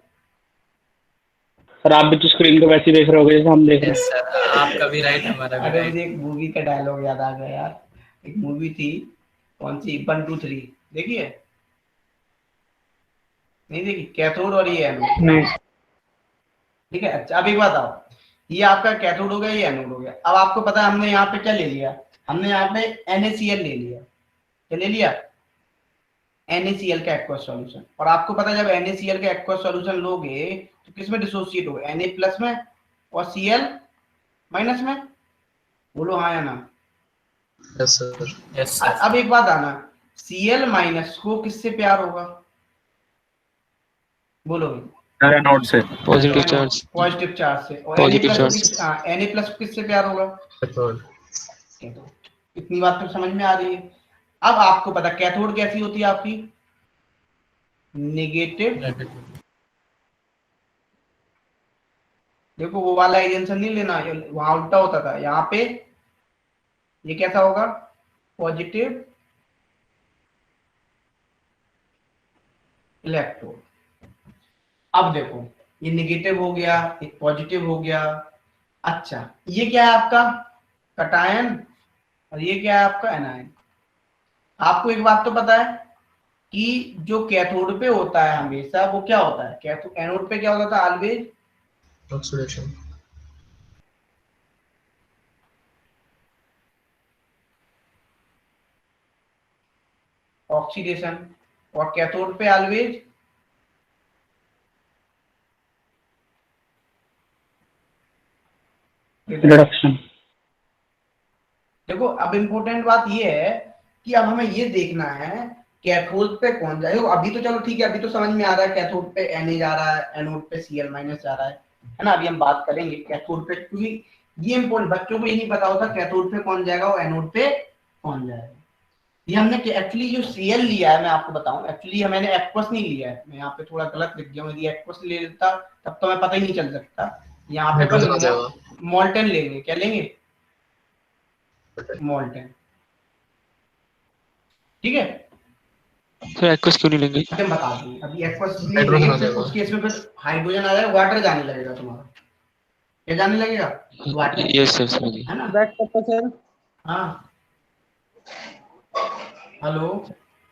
सर आप भी तो स्क्रीन पे वैसे ही देख रहे होगे जैसे हम देख रहे यस हैं। सर, आपका भी राइट, हमारा भी अरे राइट। मुझे एक मूवी का डायलॉग याद आ गया यार, एक मूवी थी, कौन सी, 1 2 3 देखिए, नहीं देखी, कैथोड और ये एनोड, नहीं ठीक है। अच्छा अब एक बात आओ, ये आपका कैथोड हो गया, ये एनोड हो गया। अब आपको पता है हमने यहाँ पे क्या ले लिया, हमने यहाँ पे NaCl ले लिया, क्या ले लिया, NaCl का एक्वस सॉल्यूशन। और आपको पता है जब NaCl का एक्वस सॉल्यूशन लोगे तो किस में डिसोसिएट होगा, Na प्लस में और Cl माइनस में, बोलो हाँ या ना। Yes sir. Yes sir. अब एक बात आना, Cl माइनस को किससे प्यार होगा, बोलो एनोड से। पॉजिटिव चार्ज, पॉजिटिव चार्ज से, और पॉजिटिव चार्ज। Na प्लस किससे प्यार होगा, कैथोड। इतनी बात तो समझ में आ रही है। अब आपको पता कैथोड कैसी होती है आपकी, नेगेटिव, देखो वो वाला एजेंशन नहीं लेना, वहां उल्टा होता था, यहाँ पे ये कैसा होगा, पॉजिटिव इलेक्ट्रोड। अब देखो ये नेगेटिव हो गया, एक पॉजिटिव हो गया। अच्छा ये क्या है आपका कटायन, और ये क्या है आपका एनायन। आपको एक बात तो पता है कि जो कैथोड पे होता है हमेशा वो क्या होता है, कैथोड, एनोड पे क्या होता था ऑलवेज, ऑक्सीडेशन। ऑक्सीडेशन, और कैथोड पे ऑलवेज रिडक्शन। देखो अब इम्पोर्टेंट बात ये है कि अब हमें ये देखना है कैथोड पे कौन जाए। अभी तो चलो ठीक है, अभी तो समझ में आ रहा है कैथोड पे Na जा रहा है, एनोड पे Cl माइनस जा रहा है ना। अभी हम बात करेंगे कैथोड पे, क्योंकि ये इम्पोर्टेंट, बच्चों को ये नहीं पता होता कैथोड पे कौन जाएगा और एनोड पे कौन जाएगा। ये हमने एक्चुअली जो Cl लिया है, मैं आपको बताऊं, एक्चुअली मैंने एक्वस नहीं लिया है, मैं यहाँ पे थोड़ा गलत लिख गया हूँ, यदि एक्वस ले लेता तब तो मैं पता ही नहीं चल सकता। यहाँ पे हाइड्रोजन आ जाएगा। मोल्टन लेंगे, क्या लेंगे, मोल्टन, ठीक है। सर एक्वस क्यों नहीं लेंगे? मैं बता दूं, अभी एक्वस नहीं हाइड्रोजन लेंगे, आ फिर जाएगा। उस केस में फिर हाइड्रोजन आ जाएगा, वाटर जाने लगेगा तुम्हारा, क्या जाने लगेगा, वाटर, यस सर समझिए। है ना। बैक करता सर, हाँ हेलो,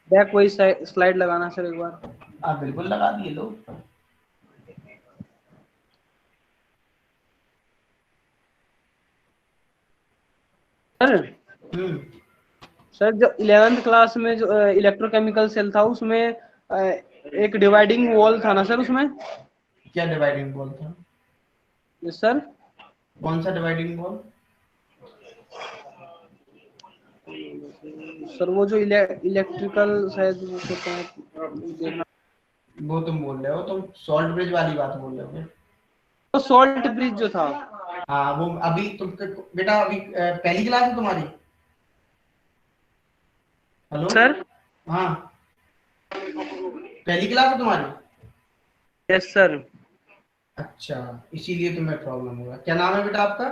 बैक वही स्लाइड लगाना सर एक बार। आप बिल्कुल लगा दिए लोग। सर हम्म, सर जो 11th क्लास में जो इलेक्ट्रोकेमिकल सेल था उसमें एक डिवाइडिंग वॉल था ना सर उसमें। क्या डिवाइडिंग बॉल था, यस सर। कौन सा डिवाइडिंग बॉल, सर वो जो इलेक्ट्रिकल शायद वो होता है, वो तुम बोल रहे हो, तुम सॉल्ट ब्रिज वाली बात बोल रहे हो क्या? तो सॉल्ट ब्रिज जो था। हाँ वो अभी तुम बेटा अभी पहली क्लास है तुम्हारी, हेलो सर हाँ पहली क्लास है तुम्हारी, यस सर। अच्छा इसीलिए तुम्हें प्रॉब्लम होगा। क्या नाम है बेटा आपका,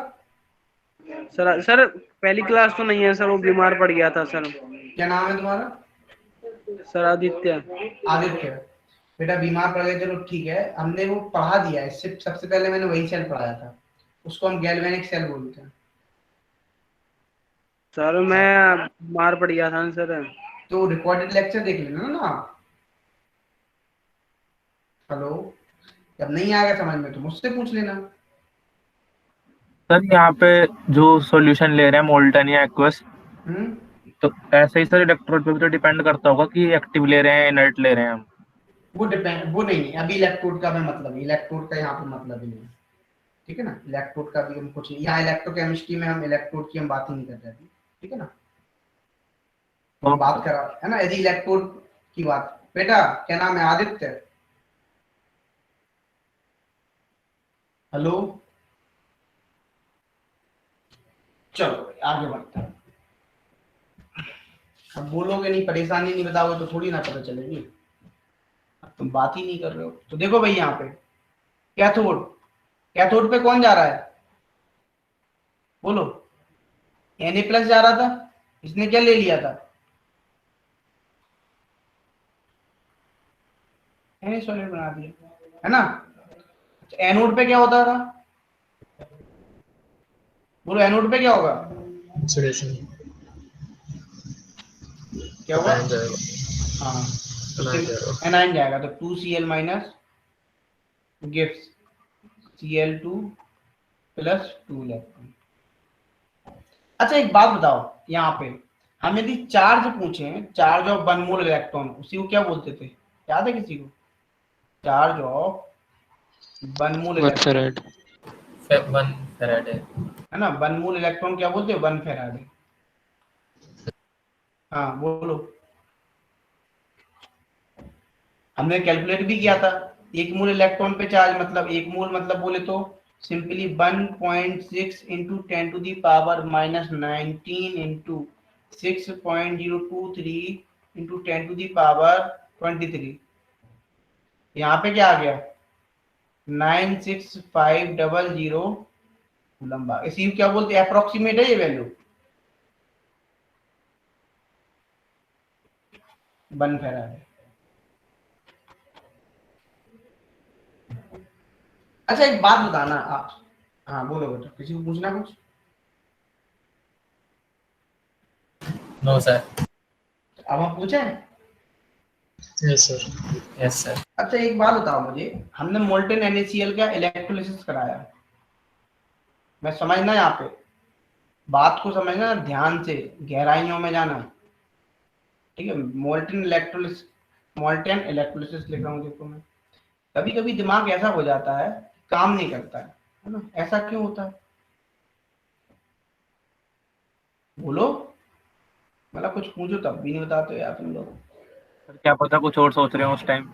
सर पहली क्लास तो नहीं है सर, वो बीमार पड़ गया था सर। क्या नाम है तुम्हारा, सर आदित्य। आदित्य। बेटा बीमार पड़ गए, चलो ठीक है, हमने वो पढ़ा दिया है, इससे सबसे पहले मैंने वही सेल पढ़ाया था, उसको हम गैल्वेनिक सेल बोलते हैं। सर मैं बीमार पड़ गया था ना सर। तो रिकॉर्डेड लेक्चर देख लेना ना आप, हेलो, जब नहीं आएगा समझ में तो मुझसे पूछ लेना। सर यहाँ पे जो सॉल्यूशन ले रहे हैं मोल्टन या एक्वस, तो ऐसे ही सर इलेक्ट्रोड पे भी तो डिपेंड करता होगा कि एक्टिव ले रहे हैं इनर्ट ले रहे हैं हम। वो नहीं है अभी इलेक्ट्रोड का मैं मतलब, इलेक्ट्रोड का यहाँ पे मतलब ही नहीं है, ठीक है ना। इलेक्ट्रोड का भी हम कुछ यहाँ इलेक्ट्रोकेमिस्ट्री में हम इलेक्ट्रोड की हम बात ही नहीं कर रहे अभी, ठीक है ना। हम बात करा है ना यदि इलेक्ट्रोड की बात। बेटा क्या नाम है? आदित्य। हेलो, चलो आगे बढ़ते हैं। अब बोलोगे नहीं, परेशानी नहीं बताओगे तो थोड़ी ना पता चलेगी। अब तुम बात ही नहीं कर रहे हो। तो देखो भाई यहाँ पे कैथोड, कैथोड पे कौन जा रहा है? बोलो। Na+ जा रहा था, इसने क्या ले लिया था? Na सॉलिड बना दिया, है ना। एनोड पे क्या होता था? बोलो एनोड पे क्या होगा? ऑक्सीडेशन क्या होगा? पैन जाएगा, हाँ, anion जाएगा। एनाइन जाएगा तो 2Cl- गिव्स Cl2 + 2 इलेक्ट्रॉन। अच्छा एक बात बताओ, यहाँ पे हम यदि चार्ज पूछे, चार्ज ऑफ 1 मोल इलेक्ट्रॉन, उसी को क्या बोलते थे? याद है किसी को? Charge of 1 mole 1 electron, farad. 1 Faraday. है ना। 1 मोल इलेक्ट्रॉन क्या बोलते हैं? 1 फैराडे। हाँ बोलो। हमने कैलकुलेट भी किया था। 1 मोल इलेक्ट्रॉन पे चार्ज मतलब 1 मोल मतलब बोले तो सिंपली 1.6 इंटू 10⁻⁻19 इंटू 6.023 इंटू 10⁻23। यहाँ पे क्या आ गया? 96500 लंबा। इसी को क्या बोलते हैं? अप्रोक्सीमेट है ये वैल्यू, 1 फैराड। अच्छा एक बात बताना आप। हाँ बोलो बेटा, किसी को पूछना कुछ? No sir. अब हम पूछें? Yes sir. Yes sir. अच्छा एक बात बताओ मुझे, हमने मोल्टेन NaCl का इलेक्ट्रोलिसिस कराया। मैं समझना यहाँ पे, बात को समझना ध्यान से, गहराइयों में जाना, ठीक है। मोल्टेन इलेक्ट्रोलिसिस लिख रहा हूँ देखो मैं। कभी कभी दिमाग ऐसा हो जाता है काम नहीं करता है ना। ऐसा क्यों होता है? बोलो। मतलब कुछ पूछो तब भी नहीं बताते हो यार तुम लोग। सर क्या पता कुछ और सोच रहे हो उस टाइम।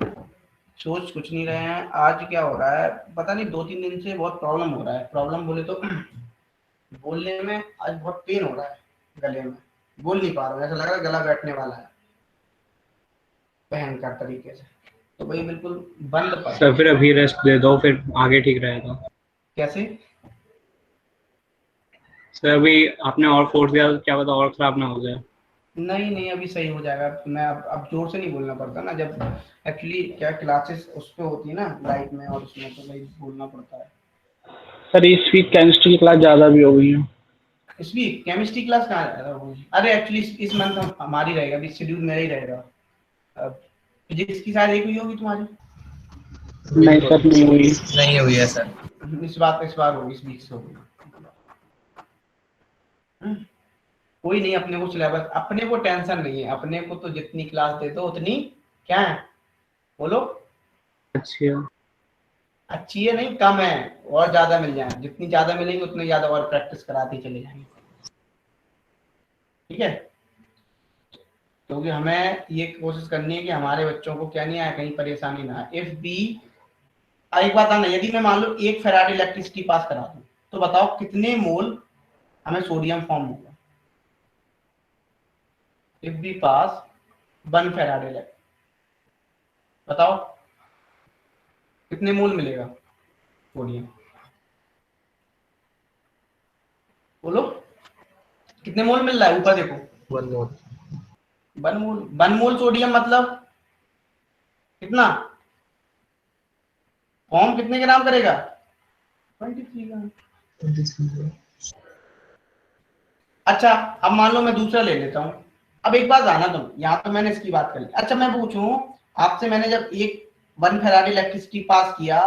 सोच कुछ नहीं रहे हैं। आज क्या हो रहा है पता नहीं, 2-3 दिन से बहुत प्रॉब्लम हो रहा है। प्रॉब्लम बोले तो बोलने में आज बहुत पेन हो रहा है गले में, बोल नहीं पा रहा हूँ। ऐसा लग रहा है गला बैठने वाला है भयंकर तरीके से। तो भाई बिल्कुल बंद पड़ा। सर फिर अभी रेस्ट दे दो, फिर आगे ठीक रहेगा। कैसे? सर अभी आपने और फोर्स दिया तो क्या पता और खराब ना हो जाए। नहीं अभी सही हो जाएगा। मैं अब जोर से नहीं बोलना पड़ता ना, जब एक्चुअली क्या क्लासेस उस पे होती है ना लाइव में, और उसमें तो भाई बोलना पड़ता है। सर इस वीक केमिस्ट्री क्लास ज़्यादा भी हो गई है। इस वीक केमिस्ट्री क्लास कहाँ है? अरे एक्चुअली इस मंथ हमारी रहेगा, अभी शेड्यूल मेरा ही रहेगा। फिजिक्स की शायद एक हुई होगी तुम्हारी। नहीं सर नहीं हुई। नहीं हुई है सर। इस बार होगी, इस वीक से होगी। कोई नहीं, अपने को सिलेबस, अपने को टेंशन नहीं है। अपने को तो जितनी क्लास दे दो उतनी क्या है? बोलो। अच्छा अच्छी है नहीं, कम है। और ज्यादा मिल जाए, जितनी ज्यादा मिलेंगी उतनी ज्यादा और प्रैक्टिस कराते चले जाएंगे, ठीक है। क्योंकि हमें ये कोशिश करनी है कि हमारे बच्चों को क्या नहीं आए, कहीं परेशानी ना आए। इफ बी एक बात आना, यदि मैं मान लो 1 फैराड इलेक्ट्रिसिटी पास करा दूं तो बताओ कितने मोल हमें सोडियम फॉर्म होगा? If be pass 1 farad electricity, बताओ कितने मोल मिलेगा सोडियम? बोलो कितने मोल मिल रहा है? ऊपर देखो 1 मोल। 1 मोल सोडियम मतलब कितना? फॉर्म कितने ग्राम करेगा? 23 ग्राम। अच्छा अब मान लो मैं दूसरा ले लेता हूँ। अब एक बात आना तुम, यहाँ तो मैंने इसकी बात कर ली। अच्छा मैं पूछूं आपसे, मैंने जब एक 1 फैराडे इलेक्ट्रिसिटी पास किया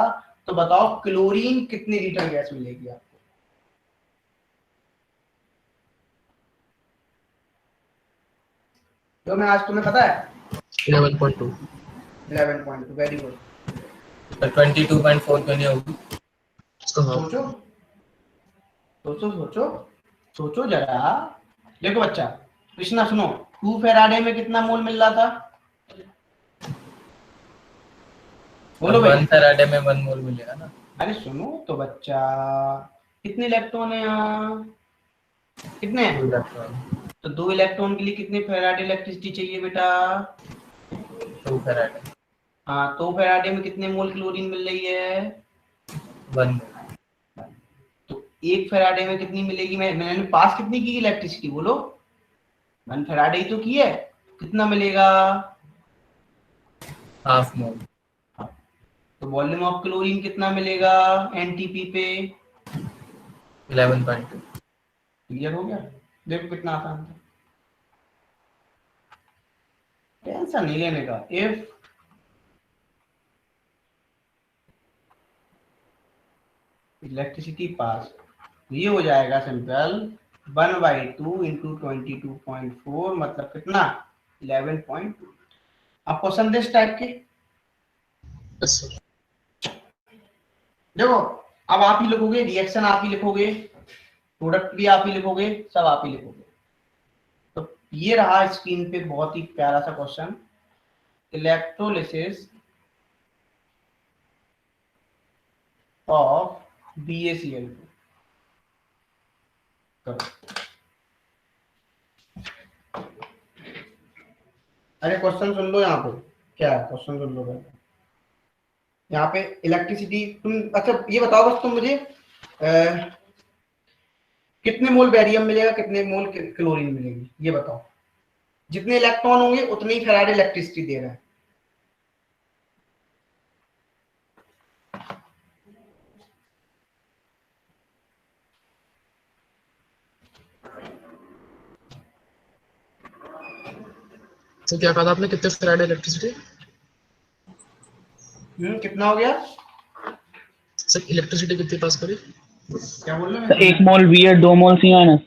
तो बताओ क्लोरीन कितनी लीटर गैस मिलेगी आपको? जो मैं आज तुम्हें पता है 11.2 11.2 वेरी गुड। 22.4 क्यों नहीं होगी? इसका हाफ सोचो सोचो सोचो सोचो जरा। देखो बच्चा कृष्णा सुनो, 2 फैराडे में कितना मोल मिल रहा था? बोलो भाई। 1 फैराडे में 1 मोल मिलेगा ना। अरे सुनो तो बच्चा, कितने इलेक्ट्रॉन है यहाँ? कितने हैं? 2 इलेक्ट्रॉन। तो 2 इलेक्ट्रॉन के लिए कितने फैराडे इलेक्ट्रिसिटी चाहिए बेटा? 2 फैराडे। हाँ, 2 फैराडे में कितने मोल क्लोरीन मिल रही है? 1 मोल। तो 1 फैराडे में कितनी मिलेगी? मैंने पास कितनी की इलेक्ट्रिसिटी बोलो? 1 फैराडे ही तो की है। कितना मिलेगा? Half mole. तो वॉल्यूम ऑफ क्लोरीन कितना मिलेगा एनटीपी पे? 11.2। क्लियर हो गया? देखो कितना आसान था, टेंशन नहीं लेने का। इफ इलेक्ट्रिसिटी पास, ये हो जाएगा सिंपल 1/2 इंटू 22.4 मतलब कितना? 11.2। आप क्वेश्चन दे इस टाइप के। Yes sir. देखो अब आप ही लिखोगे, रिएक्शन आप ही लिखोगे, प्रोडक्ट भी आप ही लिखोगे, सब आप ही लिखोगे। तो ये रहा स्क्रीन पे बहुत ही प्यारा सा क्वेश्चन, इलेक्ट्रोलिसिस ऑफ BaCl2। करो। अरे क्वेश्चन सुन लो, यहाँ पे क्या है क्वेश्चन सुन लो पहले। यहाँ पे इलेक्ट्रिसिटी तुम, अच्छा ये बताओ बस तुम मुझे कितने मोल बेरियम मिलेगा, कितने मोल क्लोरीन मिलेगी, ये बताओ। जितने इलेक्ट्रॉन होंगे उतनी ही फैराडे इलेक्ट्रिसिटी दे रहा है। तो क्या कहा था आपने, कितने फैराडे इलेक्ट्रिसिटी? कितना हो गया सर इलेक्ट्रिसिटी कितनी पास करी? क्या बोल रहे हो? 1 मोल वी है, 2 मोल सी माइनस।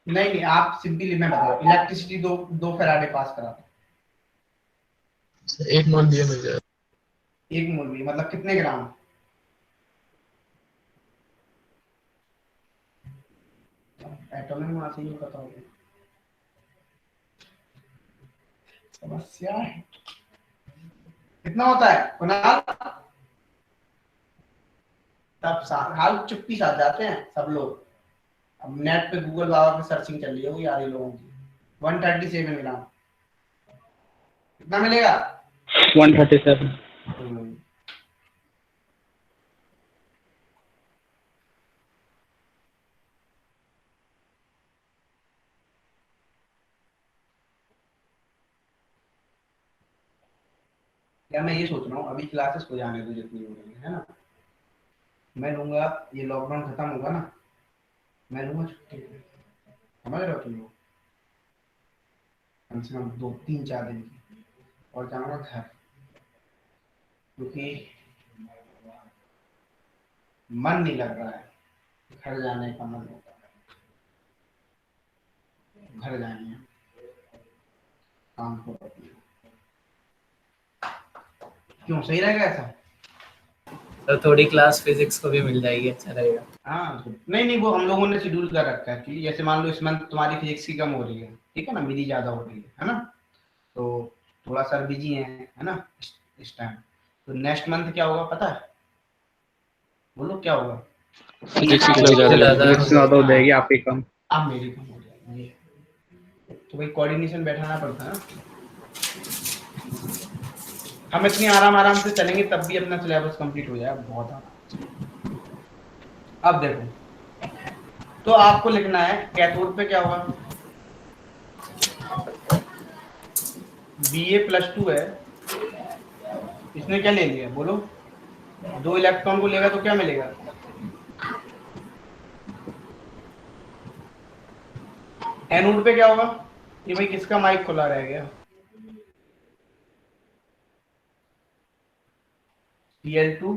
नहीं आप सिंपली मैं बता, इलेक्ट्रिसिटी दो फैराडे पास करा था। 1 मोल दिया मिल जाएगा। 1 मोल भी मतलब कितने ग्राम? एटॉमिक मास ही नहीं पता होगा, समस्या है। कितना होता है कुणाल? तब हाल चुप्पी साथ जाते हैं सब लोग। अब नेट पे गूगल बाबा पे सर्चिंग चल रही होगी यार लोगों की। 137 ग्राम कितना मिलेगा? 137। या मैं ये सोच रहा हूँ अभी क्लासेस हो जाने दो जितनी हो रही है ना, मैं लूंगा, ये लॉकडाउन खत्म होगा ना, मैं लूंगा छुट्टी। समझ रहे हो तुम लोग? कम से कम 2-3-4 दिन की, और जाऊंगा घर, क्योंकि मन नहीं लग रहा है। घर जाने का मन होता है, घर जाएंगे काम को। क्यों, सही रहेगा ऐसा? तो थोड़ी क्लास फिजिक्स को भी मिल जाएगी, अच्छा रहेगा। हाँ नहीं वो हम लोगों ने शेड्यूल कर रखा है कि जैसे मान लो इस मंथ तुम्हारी फिजिक्स की कम हो रही है, ठीक है ना, मेरी ज्यादा हो रही है ना, तो थोड़ा सर बिजी है ना इस टाइम। तो नेक्स्ट मंथ क्या होगा पता है? बोलो क्या होगा? फिजिक्स की क्लास ज्यादा हो जाएगी, आपकी कम। अब मेरी कम हो जाएगी, तो भाई कोऑर्डिनेशन बैठाना पड़ता है ना। हम इतनी आराम से चलेंगे तब भी अपना सिलेबस कंप्लीट हो जाएगा बहुत आराम से। अब देखो, तो आपको लिखना है कैथोड पे क्या होगा? Ba+2 है, इसने क्या ले लिया बोलो? 2 इलेक्ट्रॉन को लेगा तो क्या मिलेगा? एनोड पे क्या होगा? ये भाई किसका माइक खुला रह गया? Cl2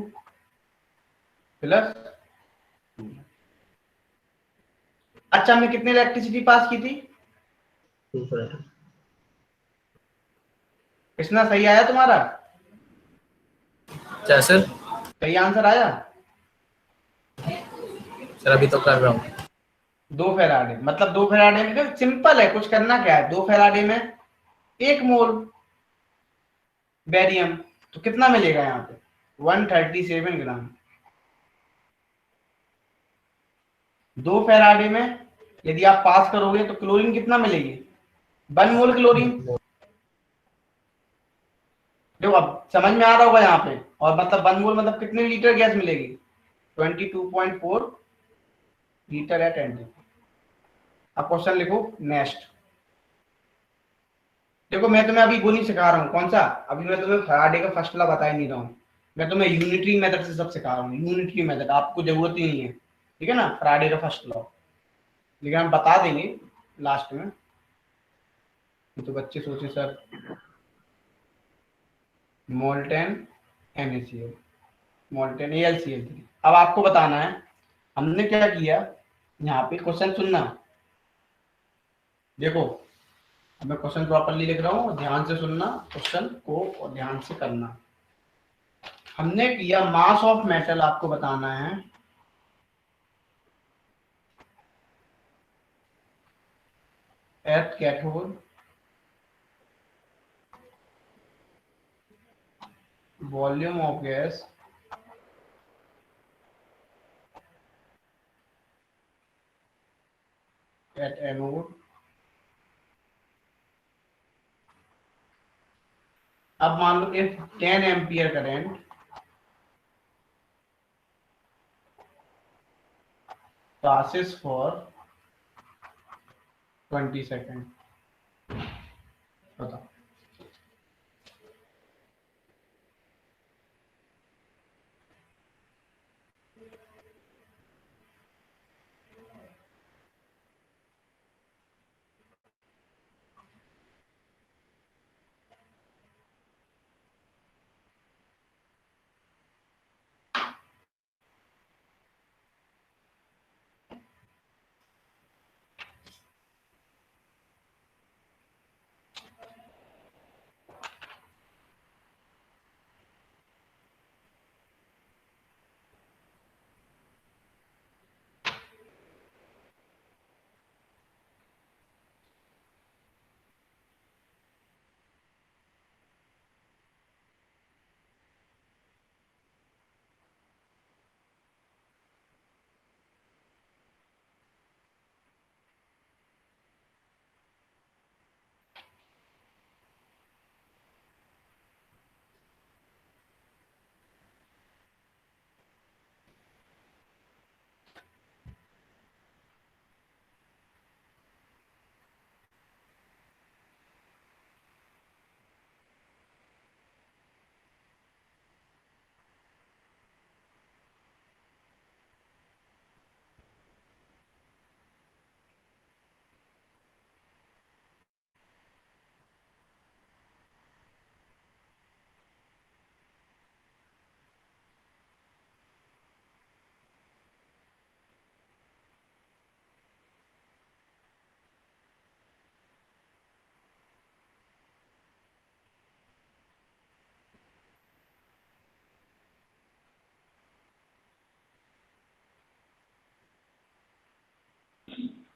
plus 2। अच्छा, हमने कितनी इलेक्ट्रिसिटी पास की थी? कितना सही आया तुम्हारा? क्या सर? सही आंसर आया? सर अभी तो कर रहा हूँ। 2 फेराडे, मतलब 2 फेराडे में सिंपल है, कुछ करना क्या है, 2 फेराडे में 1 मोल बेरियम, तो कितना मिलेगा यहाँ पे? 137 ग्राम। 2 फेराडे में यदि आप पास करोगे तो क्लोरीन कितना मिलेगी? 1 मोल क्लोरीन। देखो अब समझ में आ रहा होगा यहाँ पे, और मतलब 1 मोल मतलब कितने लीटर गैस मिलेगी? 22.4 लीटर एट एंड। अब क्वेश्चन लिखो नेक्स्ट। देखो मैं तुम्हें अभी वो नहीं सिखा रहा हूँ, कौन सा, अभी मैं तुम्हें फैराडे का फर्स्ट लॉ बता ही नहीं रहा हूँ, मैं तुम्हें यूनिटरी मेथड से सब सिखा रहा हूँ। यूनिटरी मेथड आपको जरूरत ही नहीं है, ठीक है ना, फैराडे का फर्स्ट लॉ, लेकिन हम बता देंगे लास्ट में। तो बच्चे सोचे sir molten NaCl, molten AlCl3। अब आपको बताना है हमने क्या किया। यहाँ पे क्वेश्चन सुनना, देखो मैं क्वेश्चन प्रॉपरली लिख रहा हूँ, ध्यान से सुनना क्वेश्चन को और ध्यान से करना। हमने किया मास ऑफ मेटल, आपको बताना है at cathode, volume of gas at anode. अब मान लो if 10 ampere current passes for 20 second, बताओ।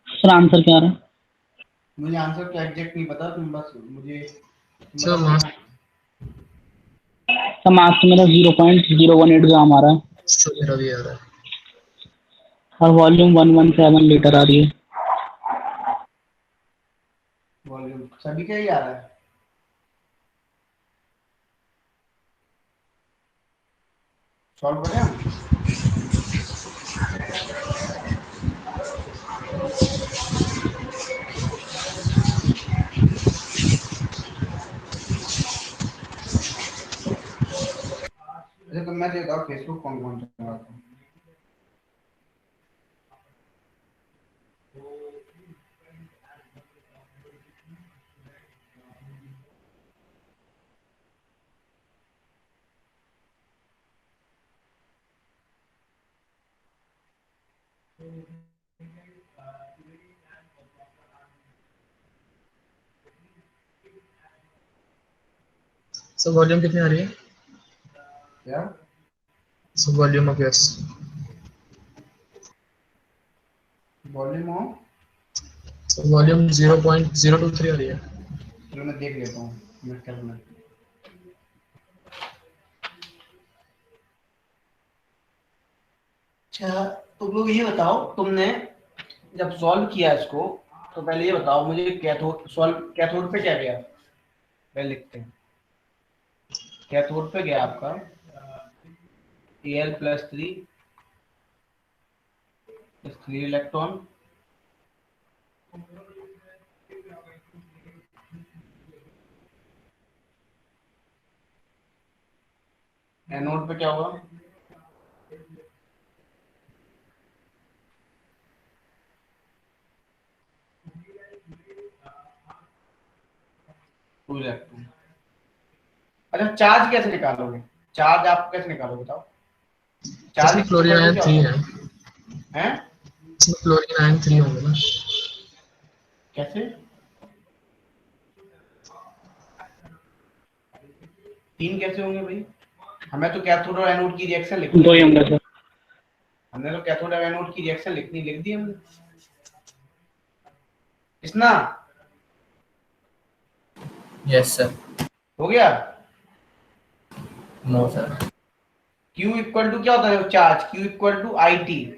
सर आंसर क्या आ रहा है? मुझे आंसर क्या एग्जैक्ट नहीं पता, तुम बस मुझे सर मास सर मास तो मेरा 0.018 ग्राम आ रहा है सर मेरा भी आ रहा है। और वॉल्यूम 117 लीटर आ रही है। वॉल्यूम सभी का ही आ रहा है। सॉल्व करें हम? अच्छा तो मैं देता हूँ फेसबुक कौन कौन चलाता हूँ। सर वॉल्यूम कितनी आ रही है? क्या sir volume of gas, volume हो? सर वॉल्यूम 0.023 आ रही है। चलो मैं देख लेता हूँ मिनट कर मिनट। अच्छा तुम लोग ये बताओ, तुमने जब सॉल्व किया इसको तो पहले ये बताओ मुझे, कैथोड पे क्या गया, पहले लिखते हैं। कैथोड पे गया आपका Al+3 3 इलेक्ट्रॉन, एनोड पे क्या हुआ, टू इलेक्ट्रॉन। अच्छा चार्ज कैसे निकालोगे, चार्ज आप कैसे निकालोगे बताओ? चार्ज इसमें क्लोरीन आयन 3 है, हैं? इसमें क्लोरीन आयन 3 होंगे ना? कैसे 3 कैसे होंगे भाई? हमें तो कैथोड और एनोड की रिएक्शन लिखनी 2 ही होंगे सर। हमने तो कैथोड और एनोड की रिएक्शन लिख दी हमने। इसना यस सर। हो गया? No sir. Q equal to क्या होता है charge, Q equal to I T.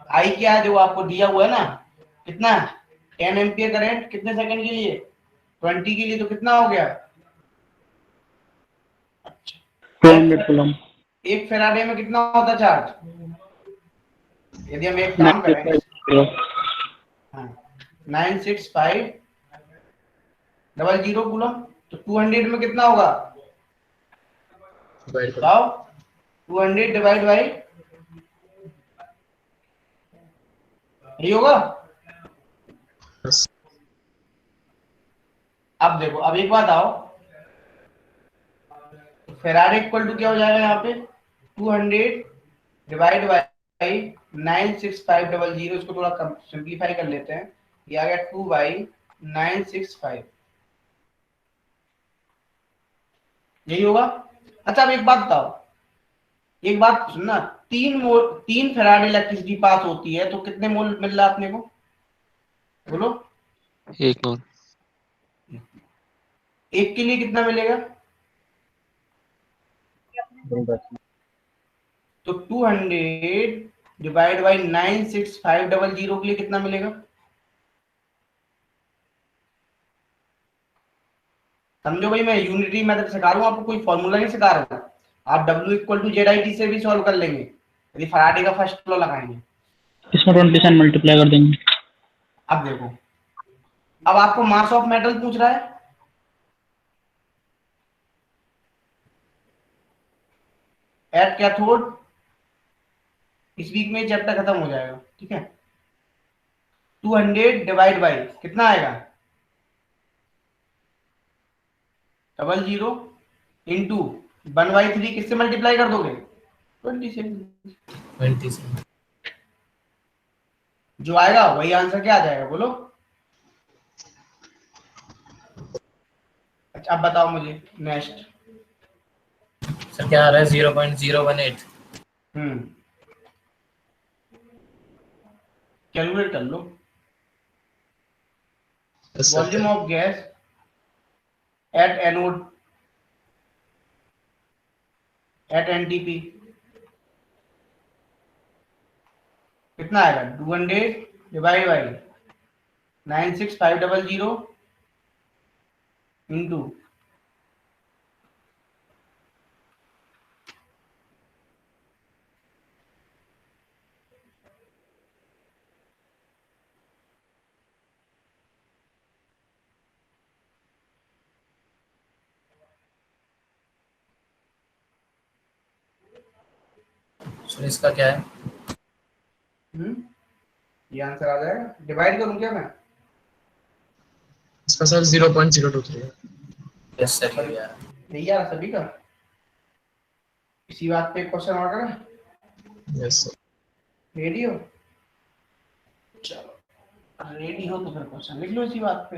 I क्या है जो आपको दिया हुआ है ना, कितना 10 एम्पियर करंट कितने सेकंड के लिए, 20 के लिए, तो कितना हो गया 200 कूलम। एक फेराडे में कितना होता चार्ज? यदि हम एक काम करें 96500 कूलम, तो 200 में कितना होगा बताओ? 200 डिवाइड बाई यही होगा। अब देखो, अब एक बात आओ, फेराडे इक्वल टू क्या हो जाएगा यहाँ पे 200 डिवाइड बाई 96500, इसको थोड़ा कम सिंप्लीफाई कर लेते हैं, ये आ गया 2/965, यही होगा। अच्छा अब एक बात बताओ, एक बात सुनना, 3 फेराडे इलेक्ट्रिसिटी पास होती है तो कितने मोल मिल रहा है अपने को बोलो? 1 मोल। एक के लिए कितना मिलेगा? तो 200 डिवाइड बाई 96500 के लिए कितना मिलेगा? समझो भाई, मैं यूनिटरी मेथड सिखा रहा हूँ आपको, कोई फॉर्मूला नहीं सिखा रहा हूँ। आप W इक्वल टू ZIT से भी सॉल्व कर लेंगे यदि फराडे का फर्स्ट लॉ लगाएंगे। इसमें 20 से मल्टीप्लाई कर देंगे। अब देखो, अब आपको मास ऑफ मेटल पूछ रहा है, एट कैथोड, इस वीक में चैप्टर खत्म हो जाएगा, ठीक है। 200 डिवाइड बाई कितना आएगा 00 इंटू 1/3 किससे मल्टीप्लाई कर दोगे 20 से। 20 से जो आएगा वही आंसर क्या आ जाएगा बोलो? अच्छा अब बताओ मुझे नेक्स्ट। सर क्या आ रहा है 0.018। कैलकुलेट कर लो। Volume of gas at anode at NTP कितना आएगा 200 डिवाइड बाई 96500 इंटू सर इसका क्या है? ये आंसर आ जाएगा। डिवाइड करूं क्या मैं? इसका सर 0.023 है। यस सर ये आ रहा है। यही आ रहा सभी का। इसी बात पे क्वेश्चन और करें? Yes sir. रेडी हो? चलो रेडी हो तो फिर क्वेश्चन लिख लो इसी बात पे।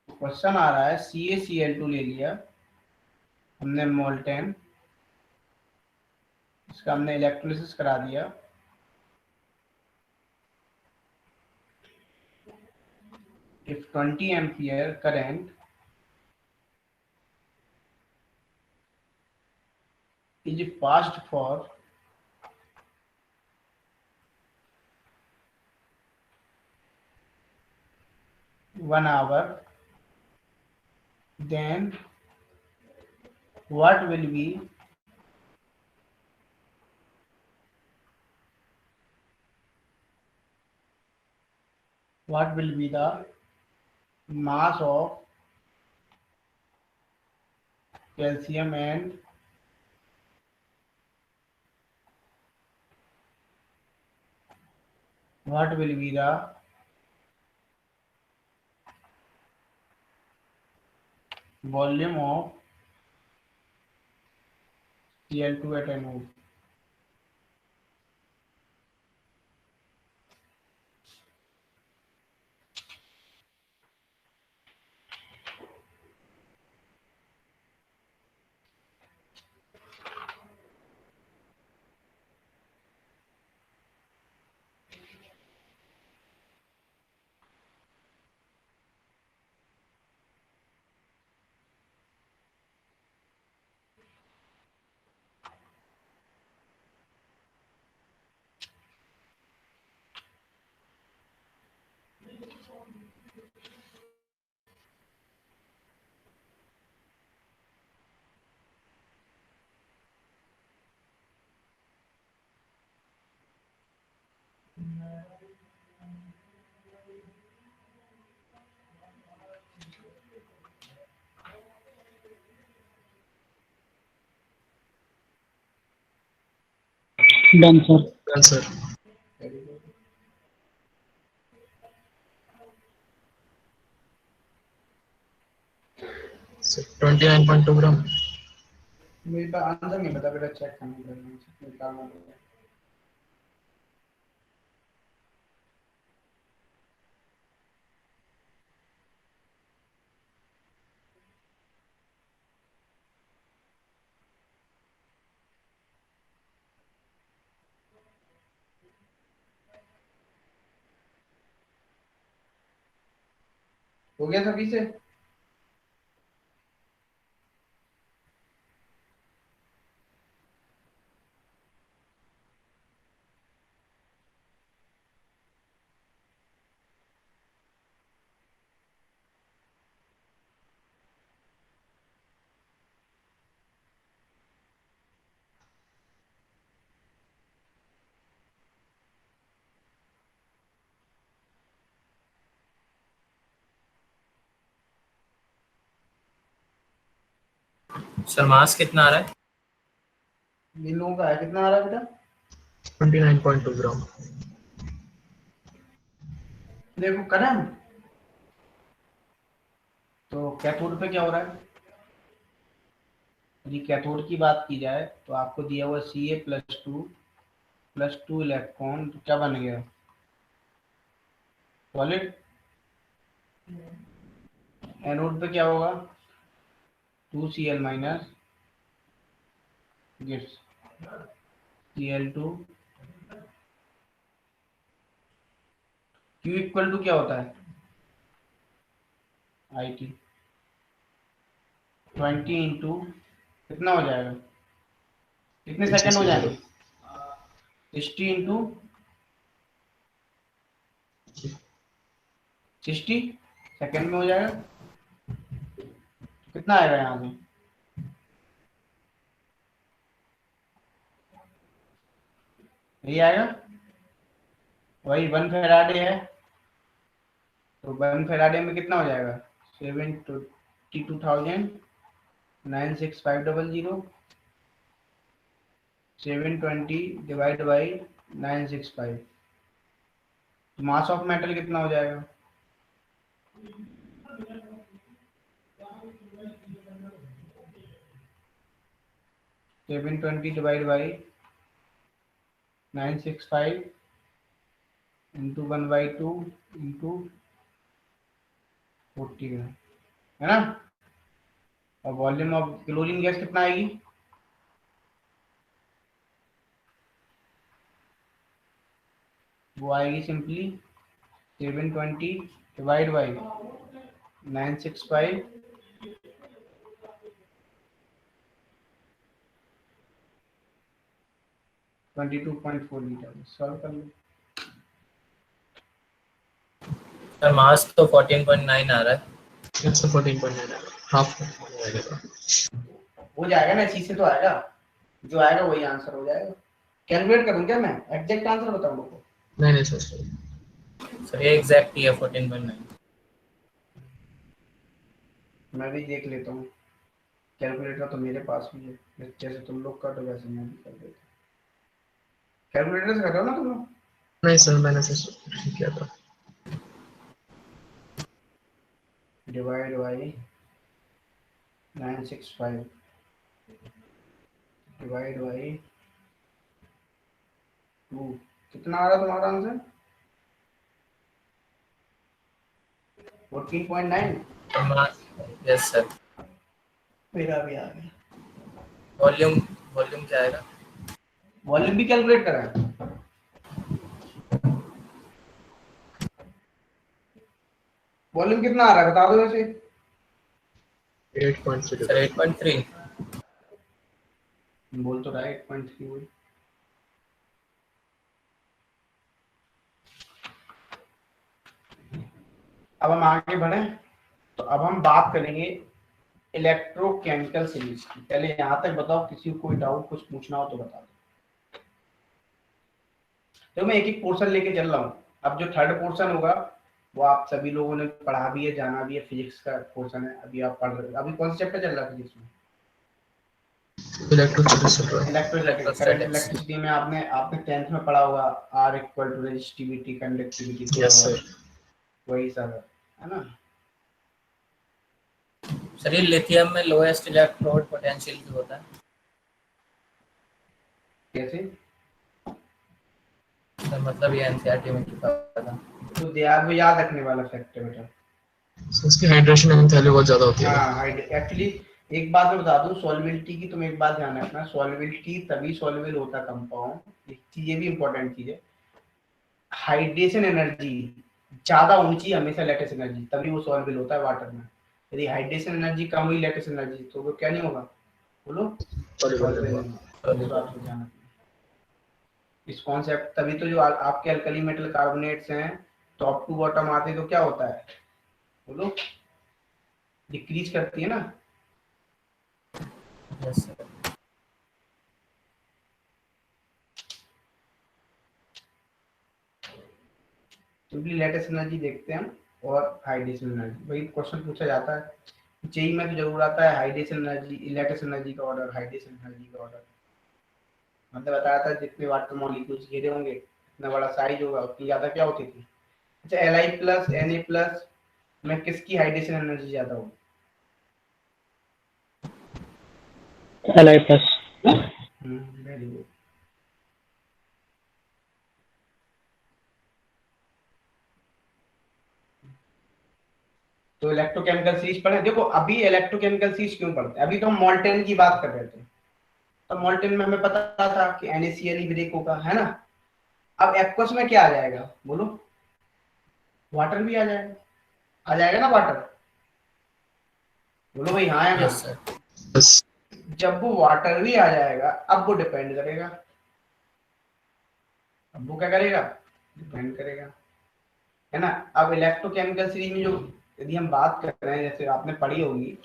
क्वेश्चन आ रहा है CaCl2 ले लिया हमने मोल्टेन, इसका हमने इलेक्ट्रोलिसिस करा दिया। If 20 ampere current is passed for 1 hour, then what will be the mass of calcium and what will be the volume of Cl2 at anode? Done sir. Done sir. Sir 29.2 ग्राम। मेरे पास answer नहीं पता, बेटा check करना पड़ेगा। हो गया सभी से? सर मास कितना आ रहा है? इन लोगों का है कितना आ रहा है बेटा? 29.2 ग्राम। देखो कदम, तो कैथोड पे क्या हो रहा है? यदि कैथोड की बात की जाए तो आपको दिया हुआ Ca+2 इलेक्ट्रॉन, तो क्या बन गया? सॉलिड। एनोड पे क्या होगा? 2Cl- gives Cl2। Q equal to क्या होता है? IT 20 इंटू कितना हो जाएगा? कितने सेकंड हो जाएंगे? 60 इंटू 60 सेकंड में हो जाएगा। कितना आएगा यहाँ से? यही आएगा, वही 1 फैराडे है, तो 1 फैराडे में कितना हो जाएगा? 722,96500 720 डिवाइड बाई 965, तो मास ऑफ मेटल कितना हो जाएगा? Seven 20 divide by 965 into 1/2 into 40 ग्राम, है ना। और वॉल्यूम ऑफ क्लोरीन गैस कितना आएगी? वो आएगी simply 720 divide by 965 22.4 litre. Solve कर लो। सर मास तो 14.9 आ रहा है। It's a 14.9 हाफ हो जाएगा ना, इसी से तो आएगा, जो आएगा वही आंसर हो जाएगा। कैलकुलेट करूं क्या मैं? एग्जैक्ट आंसर बताऊं लोगों को? नहीं सर। सर ये एग्जैक्ट ही है 14.9। मैं भी देख लेता हूँ, कैलकुलेटर तो मेरे पास भी है, जैसे तुम लोग का तो वैसे मैं भी कर देता हूँ। कैलकुलेटर से कर रहे हो ना तुम लोग? नहीं सर, मैंने सर किया था। डिवाइड बाई 965 डिवाइड बाई 2, कितना आ रहा तुम्हारा आंसर? 14.9। Yes sir. मेरा भी आ गया। वॉल्यूम वॉल्यूम क्या आएगा? वॉल्यूम भी कैलकुलेट करा है। वॉल्यूम कितना आ रहा है बता दो वैसे। 8.3 सर 8.3। बोल तो रहा है 8.3 वही। अब हम आगे बढ़े, तो अब हम बात करेंगे इलेक्ट्रोकेमिकल सीरीज की। पहले यहाँ तक बताओ, किसी को कोई डाउट कुछ पूछना हो तो बता दो। तो मैं एक एक पोर्शन लेके चल रहा हूँ। अब जो थर्ड पोर्शन होगा वो आप सभी लोगों ने पढ़ा भी है, जाना भी है, फिजिक्स का पोर्शन है। अभी आप पढ़ रहे हो, अभी कौन सा चैप्टर चल रहा है फिजिक्स में? इलेक्ट्रिसिटी में आपने 10th में पढ़ा होगा, R equal to resistivity conductivity. Yes sir. वही सब है ना। सर ये लिथियम में लोएस्ट इलेक्ट्रोड पोटेंशियल क्यों होता है? कैसे? सर मतलब ये एनसीईआरटी में लिखा हुआ था। तो वो याद रखने वाला फैक्ट है बेटा। उसकी हाइड्रेशन एंथैल्पी बहुत ज्यादा होती है। हाँ, एक्चुअली एक बात मैं बता दूं, सॉल्युबिलिटी की तुम एक बात ध्यान रखना, सॉल्युबिलिटी तभी सॉल्युबल होता कंपाउंड, एक चीज ये भी इंपॉर्टेंट चीज है, हाइड्रेशन एनर्जी ज्यादा होनी चाहिए हमेशा लैटिस एनर्जी, तभी वो सॉल्युबल होता है वाटर में। यदि हाइड्रेशन एनर्जी कम हुई लैटिस एनर्जी तो वो क्या नहीं होगा? बोलो, सॉल्युबल नहीं होगा। इस बात को ध्यान रखना। इस कॉन्सेप्ट तभी तो जो आपके अल्कली मेटल कार्बोनेट्स हैं टॉप टू बॉटम आते तो क्या होता है? बोलो, डिक्रीज करती है ना। Yes sir. Simply lattice energy देखते हैं और हाइड्रेशन एनर्जी, वही क्वेश्चन पूछा जाता है जेईई में तो जरूर आता है हाइड्रेशन एनर्जी, लैटिस एनर्जी का ऑर्डर, हाइड्रेशन एनर्जी का ऑर्डर। मतलब बताया था जितने वाटर मॉलिक्यूल्स घेरे होंगे इतना बड़ा साइज होगा उतनी ज्यादा क्या होती थी। अच्छा, Li+ Na+ में किसकी हाइड्रेशन एनर्जी ज्यादा होगी? Li+. Very good. तो इलेक्ट्रोकेमिकल सीरीज पढ़े। देखो अभी इलेक्ट्रोकेमिकल सीरीज क्यों पढ़ते हैं? अभी तो हम मोल्टेन की बात कर रहे थे, तो मोल्टेन में हमें पता था कि NaCl ही ब्रेक होगा, है ना। अब एक्वस में क्या आ जाएगा? बोलो, वाटर भी आ जाएगा। आ जाएगा ना वाटर? बोलो भाई हाँ या ना। Yes sir. बस जब वो वाटर भी आ जाएगा अब वो डिपेंड करेगा, अब वो क्या करेगा? डिपेंड करेगा, है ना। अब इलेक्ट्रोकेमिकल सीरीज में जो यदि हम बात कर रहे हैं, जैसे आपने पढ़ी होगी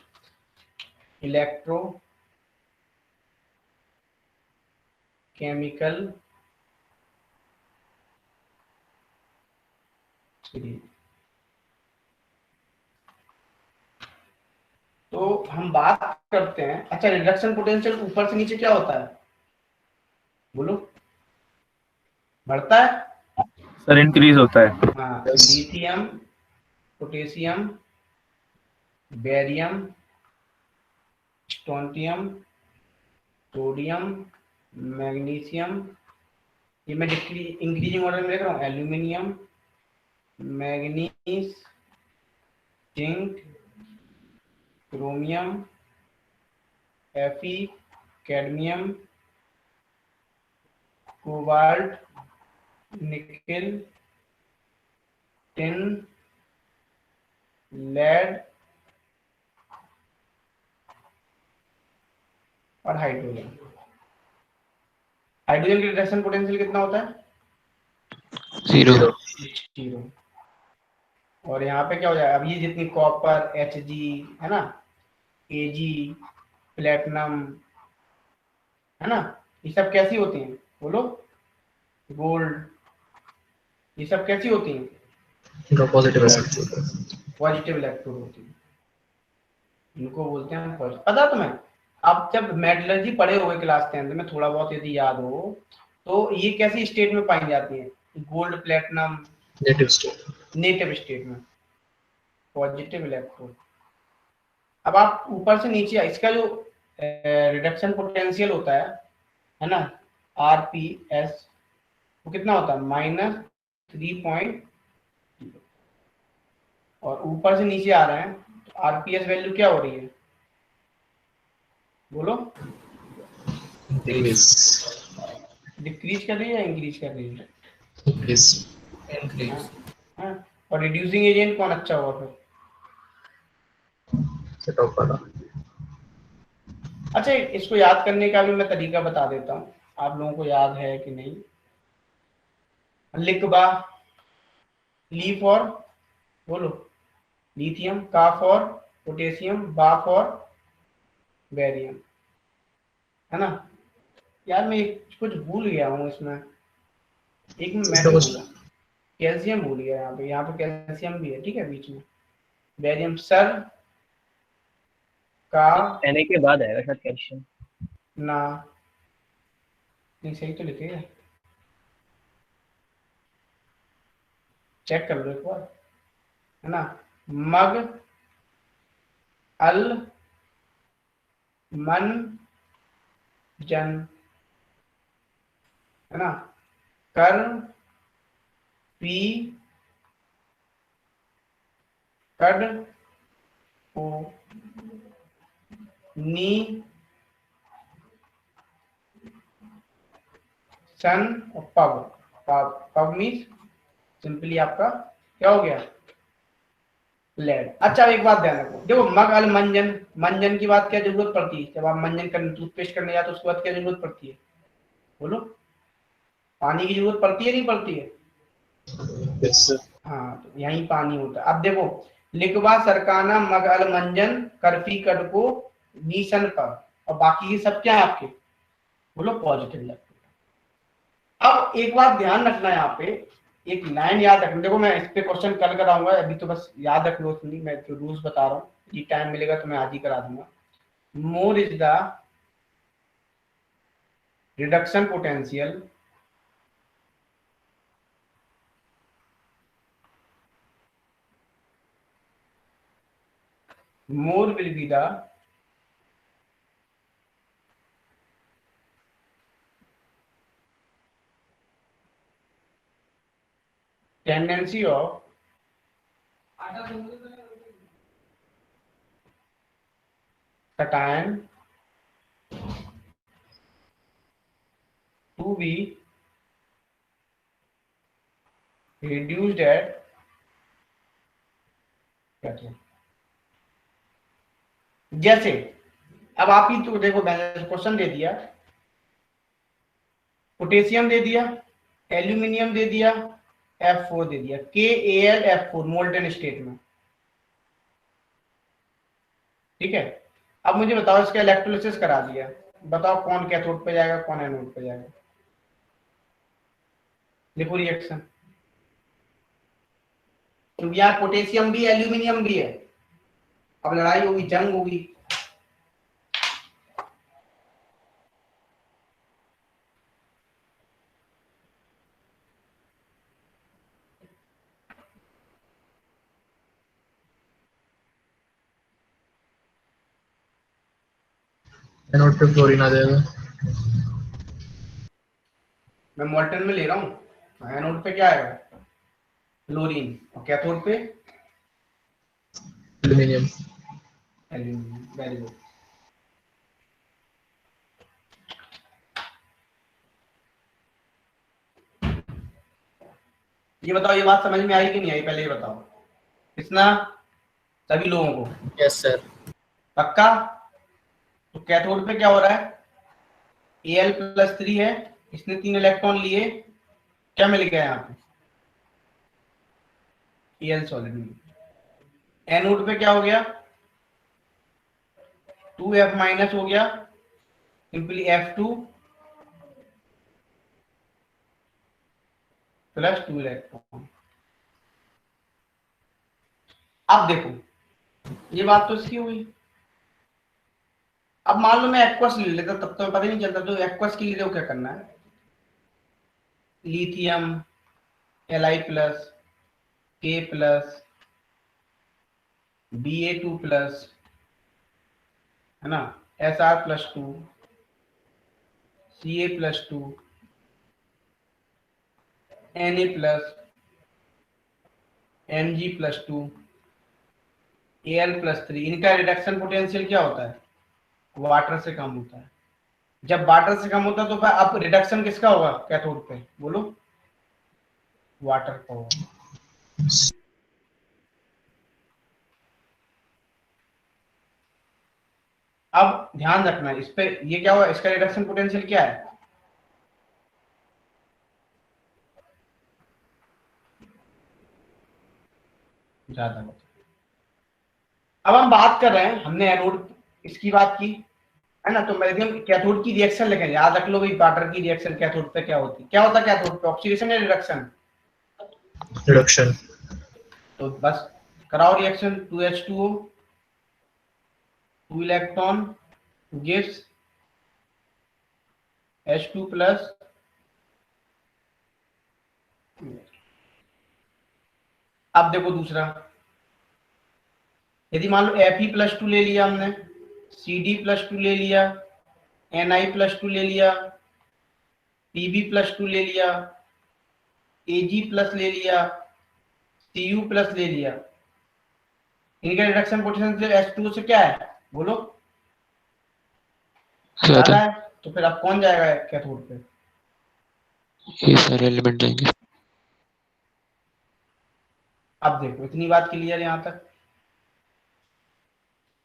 इलेक्ट्रो केमिकल सीरीज, तो हम बात करते हैं। अच्छा, रिडक्शन पोटेंशियल ऊपर से नीचे क्या होता है? बोलो, बढ़ता है सर इंक्रीज होता है। हाँ। Lithium, potassium, barium, strontium, sodium, magnesium, ये मैं इंक्रीजिंग ऑर्डर में लिख रहा हूँ। Aluminium, manganese, zinc, chromium, Fe, cadmium, cobalt, nickel, tin, lead और हाइड्रोजन। हाइड्रोजन की रिडक्शन पोटेंशियल कितना होता है? 0। 0। और यहाँ पे क्या हो जाएगा? अब ये जितनी कॉपर, Hg है ना, Ag, प्लेटिनम है ना, ये सब कैसी होती हैं बोलो? गोल्ड, ये सब कैसी होती हैं? इनका पॉजिटिव इलेक्ट्रोड, पॉजिटिव इलेक्ट्रोड होती है, इनको बोलते हैं पॉजिटिव। पता तुम्हें, आप जब मेटलर्जी पढ़े होगे क्लास 10 में, थोड़ा बहुत यदि याद हो तो ये कैसी स्टेट में पाई जाती है? Gold, platinum, native state, native state में, पॉजिटिव इलेक्ट्रोड। अब आप ऊपर से नीचे इसका जो रिडक्शन पोटेंशियल होता है ना, RPS, वो कितना होता है? -3.0। और ऊपर से नीचे आ रहे हैं तो RPS वैल्यू क्या हो रही है बोलो? डिक्रीज कर रही है या इंक्रीज कर रही है? इंक्रीज। हाँ? और रिड्यूसिंग एजेंट कौन अच्छा हुआ फिर? सेटअप वाला। अच्छा, इसको याद करने का भी मैं तरीका बता देता हूँ, आप लोगों को याद है कि नहीं। लिकबा, ली फॉर बोलो लिथियम, का फॉर पोटेशियम, बा फॉर बेरियम, है ना। यार मैं कुछ भूल गया हूँ इसमें, एक में मेटल भूला, कैल्शियम भूल गया। यहाँ पे कैल्शियम भी है, ठीक है, बीच में बेरियम। सर का Na के बाद आएगा शायद कैल्शियम। ना, नहीं सही तो लिखेगा, चेक कर लो एक बार, है ना। मग, अल, मन, जन, है ना। कर, पी, कड, ओ, नी, सन और पब। पब मीन्स सिंपली आपका क्या हो गया? लेड। अच्छा एक बात ध्यान रखो, देखो मग, अल, मंजन, मंजन की बात क्या जरूरत पड़ती है जब आप मंजन करने, टूथपेस्ट करने जाते हो उसके बाद क्या जरूरत पड़ती है बोलो? पानी की जरूरत पड़ती है नहीं पड़ती है? हाँ, तो यही पानी होता है। अब देखो, लिखवा, सरकाना, मग, अल, मंजन, करफी, कड को, नीसन पर, और बाकी ये सब क्या है आपके बोलो? Positive electron. अब एक बात ध्यान रखना है, यहाँ पे एक लाइन याद रखना। देखो मैं इस पे क्वेश्चन कल कराऊंगा, अभी तो बस याद रख लो, इतनी मैं जो रूल्स बता रहा हूँ, ये टाइम मिलेगा तो मैं आज ही करा दूंगा। More is the reduction potential more will be the tendency of cation to be reduced at जैसे अब आप ही तो देखो, मैंने क्वेश्चन दे दिया, पोटेशियम दे दिया, एल्यूमिनियम दे दिया, F4 दे दिया, KAlF4 मोल्टन स्टेट में, ठीक है। अब मुझे बताओ, इसका इलेक्ट्रोलिसिस करा दिया, बताओ कौन कैथोड पे जाएगा, कौन एनोड पे जाएगा? लिखो रिएक्शन। क्योंकि यार पोटेशियम भी एल्यूमिनियम भी है, अब लड़ाई होगी, जंग होगी। एनोड पे फ्लोरीन आ जाएगा। मैं मोल्टन में ले रहा हूँ, एनोड पे क्या आएगा, क्लोरीन, और कैथोड पे एल्यूमिनियम। एल्यूमिनियम। Very good. ये बताओ, ये बात समझ में आई कि नहीं आई, पहले ये बताओ कितना, सभी लोगों को? Yes sir. पक्का? तो कैथोड पे क्या हो रहा है, Al+3 है, इसने 3 इलेक्ट्रॉन लिए, क्या मिल गया यहाँ पे, Al सॉलिड में। एनोड पे क्या हो गया, 2F- हो गया, सिंपली F2 + 2 इलेक्ट्रॉन। अब देखो, ये बात तो इसकी हुई। अब मान लो मैं एक्वस ले लेता, तब तो पता ही नहीं चलता। तो एक्वस के लिए देखो क्या करना है, लिथियम Li+, K+, Ba2+, है ना, Sr+2, Ca+2, Na+, Mg+2, Al+3, इनका रिडक्शन पोटेंशियल क्या होता है, वाटर से कम होता है। जब वाटर से कम होता है तो फिर अब रिडक्शन किसका होगा कैथोड पे, बोलो, वाटर का होगा। अब ध्यान रखना इस पे, ये क्या हुआ, इसका रिडक्शन पोटेंशियल क्या है, ज्यादा होता है। अब हम बात कर रहे हैं, हमने एनोड इसकी बात की, है ना, तो मैक्सिमम कैथोड की रिएक्शन लेके याद रख लो भाई, वाटर की रिएक्शन कैथोड पे क्या होती है, क्या होता है कैथोड पे, ऑक्सीडेशन या रिडक्शन, रिडक्शन। तो बस कराओ reaction, 2H2O, 2 electron gives H2+। अब देखो दूसरा, यदि मान लो Fe+2 ले लिया हमने, Cd+2 ले लिया, Na+2 ले लिया, Pb+2 ले लिया, Ag+ ले लिया, Cu+ ले लिया, इनका रिडक्शन पोटेंशियल H2O से क्या है, बोलो, ज्यादा है। तो फिर अब कौन जाएगा कैथोड पे, ये सारे एलिमेंट जाएंगे। अब देखो इतनी बात क्लियर है यहाँ तक,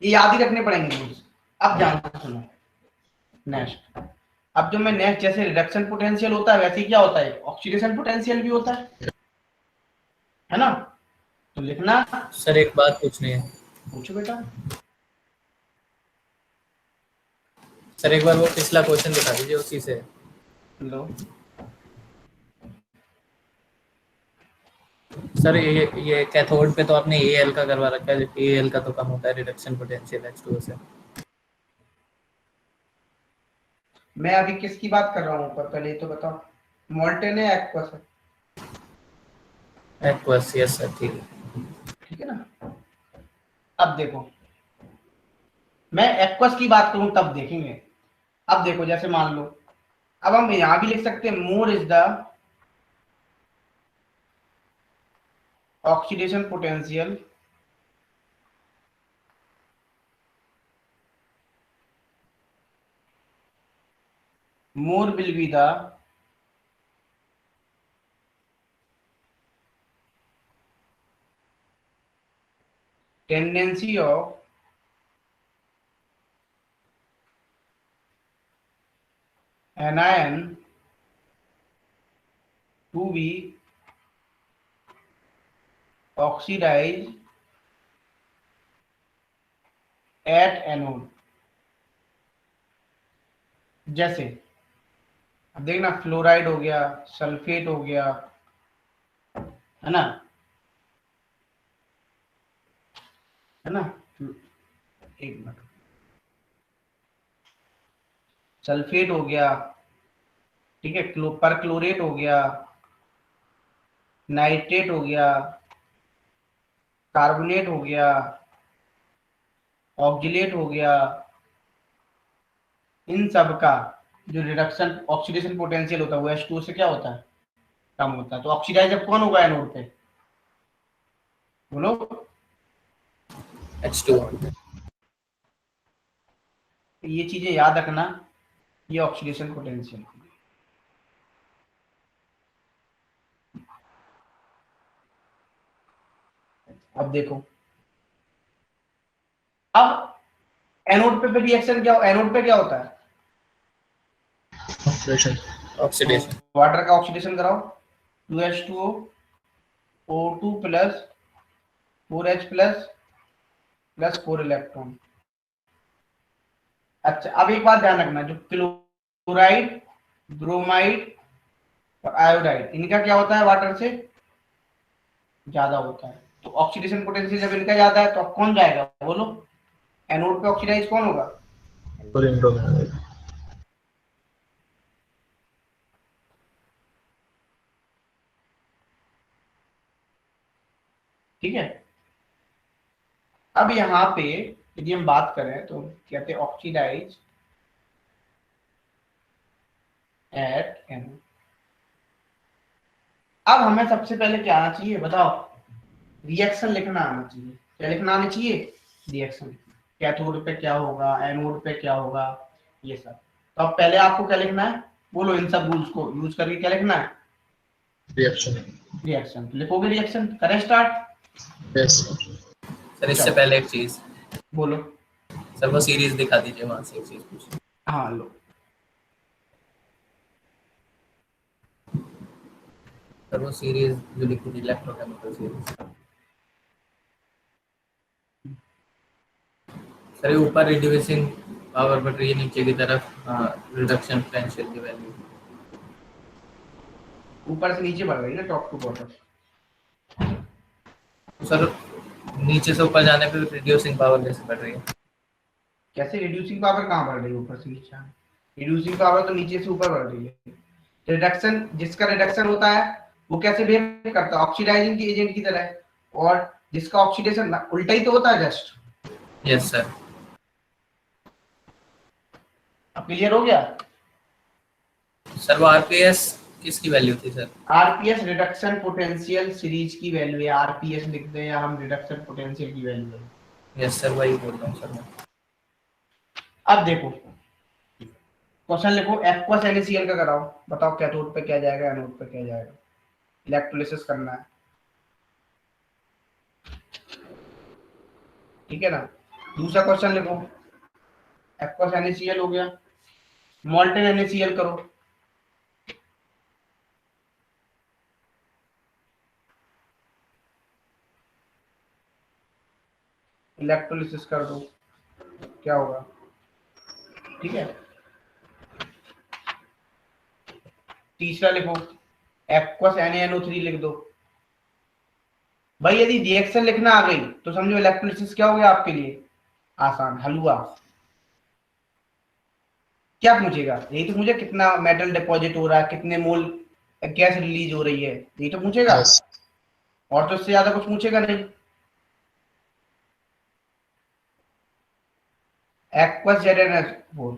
ये याद ही रखने पड़ेंगे रूल्स। अब ध्यान से सुनो, नेक्स्ट, अब जो मैं नेक्स्ट, जैसे रिडक्शन पोटेंशियल होता है वैसे ही क्या होता है, ऑक्सीडेशन पोटेंशियल भी होता है ना, तो लिखना। सर एक बात पूछनी है। पूछो बेटा। सर एक बार वो पिछला क्वेश्चन दिखा दीजिए उसी से। लो सर ये कैथोड पे तो आपने Al का करवा रखा है, Al का तो कम होता है रिडक्शन पोटेंशियल H2O से। मैं अभी किसकी बात कर रहा हूँ ऊपर, पहले तो बताओ, मोल्टेन है एक्वस है, एक्वस, यस सर, ठीक है। ठीक है ना। अब देखो, मैं एक्वस की बात करूं तब देखेंगे। अब देखो जैसे मान लो, अब हम यहां भी लिख सकते हैं, more is the oxidation potential more will be the tendency of anion to be oxidized at anode। जैसे अब देखना, फ्लोराइड हो गया, सल्फेट हो गया, है ना, है ना, एक मिनट, सल्फेट हो गया, ठीक है, परक्लोरेट हो गया, नाइट्रेट हो गया, कार्बोनेट हो गया, ऑक्जिलेट हो गया, इन सब का जो रिडक्शन ऑक्सीडेशन पोटेंशियल होता है वो H2O से क्या होता है, कम होता है। तो ऑक्सीडाइज अब कौन होगा एनोड पे, बोलो। H2O। ये चीजें याद रखना, ये ऑक्सीडेशन पोटेंशियल। अब देखो, अब एनोड पे रिएक्शन क्या, एनोड पे क्या होता है, ऑक्सीडेशन। ऑक्सीडेशन। वाटर का ऑक्सीडेशन कराओ, 2H2O O2 plus 4H plus 4 electron. अच्छा, अब एक बात ध्यान रखना, जो क्लोराइड, ब्रोमाइड और आयोडाइड, इनका क्या होता है वाटर से ज्यादा होता है। तो ऑक्सीडेशन पोटेंशियल जब इनका ज्यादा है तो अब कौन जाएगा, बोलो, एनोड पे ऑक्सीडाइज कौन होगा, क्लोरीन ब्रोमीन। ठीक है। अब यहाँ पे यदि हम बात करें तो कहते हैं ऑक्सीडाइज एट एनोड। अब हमें सबसे पहले क्या आना चाहिए बताओ, रिएक्शन लिखना आना चाहिए। क्या लिखना आना चाहिए, रिएक्शन, कैथोड पे क्या होगा, एनोड पे क्या होगा, ये सब। तो अब पहले आपको क्या लिखना है, बोलो, इन सब रूल्स को यूज करके क्या लिखना है, रिएक्शन। रिएक्शन। तो लिखोगे रिएक्शन, करें स्टार्ट। यस सर इससे पहले एक चीज, बोलो। सर वो सीरीज दिखा दीजिए, वहां से एक चीज पूछिए। हाँ लो, सर वो सीरीज जो लिखी थी, इलेक्ट्रोकेमिकल सीरीज। सर ये ऊपर रिड्यूसिंग पावर बढ़ रही है, नीचे की तरफ रिडक्शन पोटेंशियल की वैल्यू। ऊपर से नीचे बढ़ रही है ना, टॉप टू बॉटम। सर नीचे से ऊपर जाने पे रिड्यूसिंग पावर कैसे बढ़ रही है? कैसे रिड्यूसिंग पावर कहाँ बढ़ रही है ऊपर से नीचे, रिड्यूसिंग पावर तो नीचे से ऊपर बढ़ रही है। रिडक्शन, जिसका रिडक्शन होता है वो कैसे बिहेव करता है, ऑक्सीडाइजिंग के एजेंट की तरह, और जिसका ऑक्सीडेशन उल्टा ही तो होता है जस्ट। Yes sir. अब क्लियर हो गया। सर वो आरपीएस किसकी वैल्यू थी sir? RPS reduction potential series की वैल्यू है, आरपीएस लिखते हैं या हम रिडक्शन पोटेंशियल की वैल्यू है। यस सर, वही बोल रहा हूँ सर मैं। अब देखो क्वेश्चन लिखो, एक्वस NaCl का कराओ, बताओ कैथोड पे क्या जाएगा, एनोड पे क्या जाएगा, इलेक्ट्रोलिसिस करना है, ठीक है ना। दूसरा क्वेश्चन लिखो, एक्वस NaCl हो गया, मॉल्टेन NaCl करो, इलेक्ट्रोलिसिस कर दो, क्या होगा, ठीक है। तीसरा लिखो, एक्वस NaNO3 लिख दो। भाई यदि रिएक्शन लिखना आ गई तो समझो इलेक्ट्रोलिसिस क्या हो गया आपके लिए, आसान, हलवा। क्या पूछेगा, यही तो मुझे, कितना मेटल डिपॉजिट हो रहा है, कितने मोल गैस रिलीज हो रही है, यही तो पूछेगा। यस और तो इससे ज्यादा कुछ पूछेगा नहीं। एक्वस ZnS4,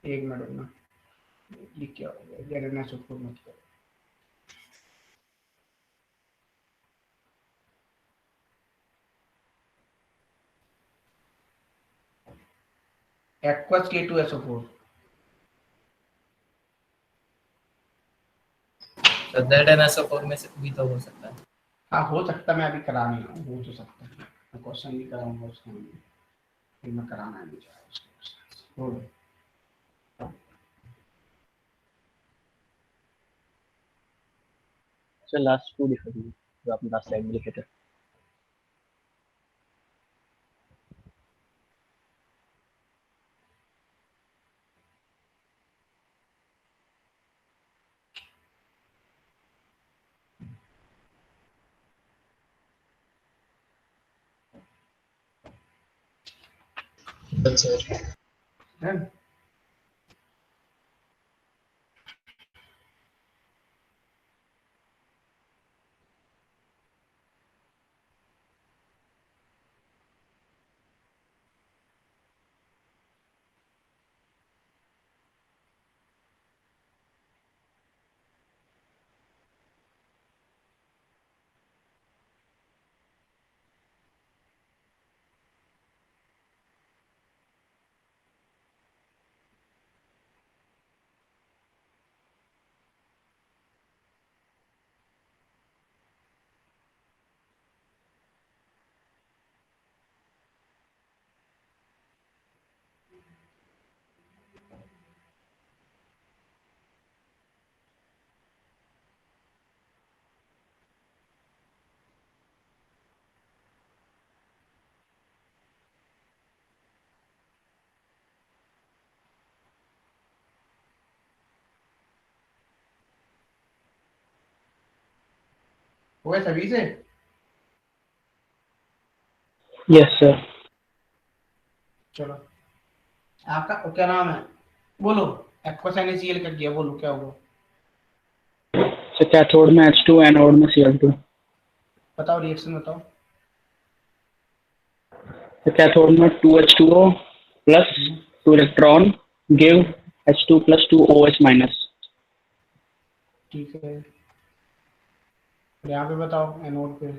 एक मिनट में ये क्या हो गया, ZnS4 मत करो। एक्वस K2SO4, सर ZnSO4 में से भी तो हो सकता है। हाँ हो सकता है, मैं अभी करा नहीं रहा हूँ, हो तो सकता है, मैं क्वेश्चन भी कराऊंगा उसका, फिर मैं कराना नहीं चाह रहा उसको। हो गया। सर लास्ट टू दिखा दीजिए जो आपने लास्ट स्लाइड में लिखे थे। सर। है? हो गए सभी से? Yes sir. चलो आपका क्या नाम है, बोलो। एक्वस NaCl कर दिया, बोलो क्या हुआ? सर कैथोड में H2 एनोड में Cl2। बताओ रिएक्शन बताओ। सर कैथोड में 2H2O plus 2 electron give H2 plus 2 OH minus. ठीक है, यहाँ पे बताओ एनोड पे।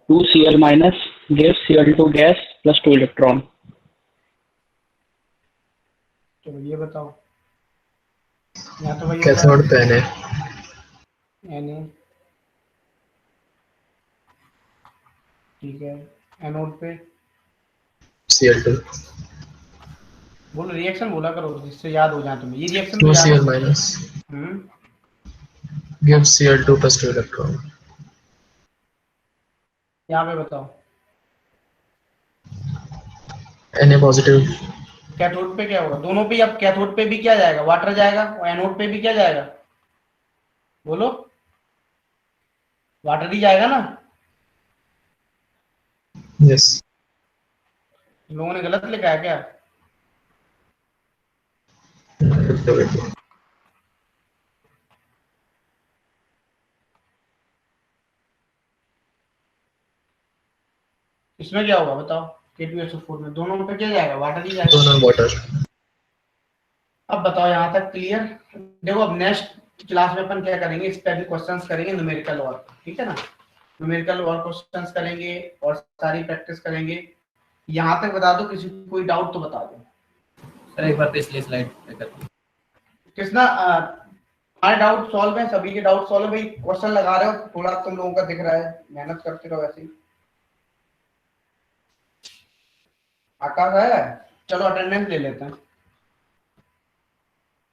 2 Cl minus give Cl2 gas plus 2 electron. चलो ये बताओ, यहाँ तो वही होगा कैथोड पे है Na। ठीक है, एनोड पे Cl2। बोलो, रिएक्शन बोला करो जिससे याद हो जाए तुम्हें, ये रिएक्शन 2 तो याद Cl है। minus हम्म, gives Cl2 plus 2 electron। यहाँ पे बताओ। Na positive। कैथोड पे क्या होगा, दोनों पे? अब कैथोड पे भी क्या जाएगा, वाटर जाएगा, और एनोड पे भी क्या जाएगा, बोलो? वाटर ही जाएगा ना। यस। लोगों ने गलत लिखा है क्या? इसमें क्या होगा बताओ, K2SO4 में दोनों पे क्या जाएगा, वाटर ही जाएगा। दोनों वाटर। अब बताओ यहाँ तक क्लियर? देखो अब नेक्स्ट क्लास में अपन क्या करेंगे, इस पे भी क्वेश्चंस करेंगे न्यूमेरिकल और, ठीक है ना, न्यूमेरिकल और क्वेश्चंस करेंगे और सारी प्रैक्टिस करेंगे। यहाँ तक बता दो, किसी को कोई डाउट तो बता दो। सर एक बार पिछली स्लाइड पे कर दो। किसना हमारे डाउट सॉल्व है, सभी के डाउट सॉल्व है भाई? क्वेश्चन लगा रहे हो, थोड़ा तुम लोगों का दिख रहा है, मेहनत करते रहो ऐसे ही। आकाश है, चलो अटेंडेंस ले लेते हैं,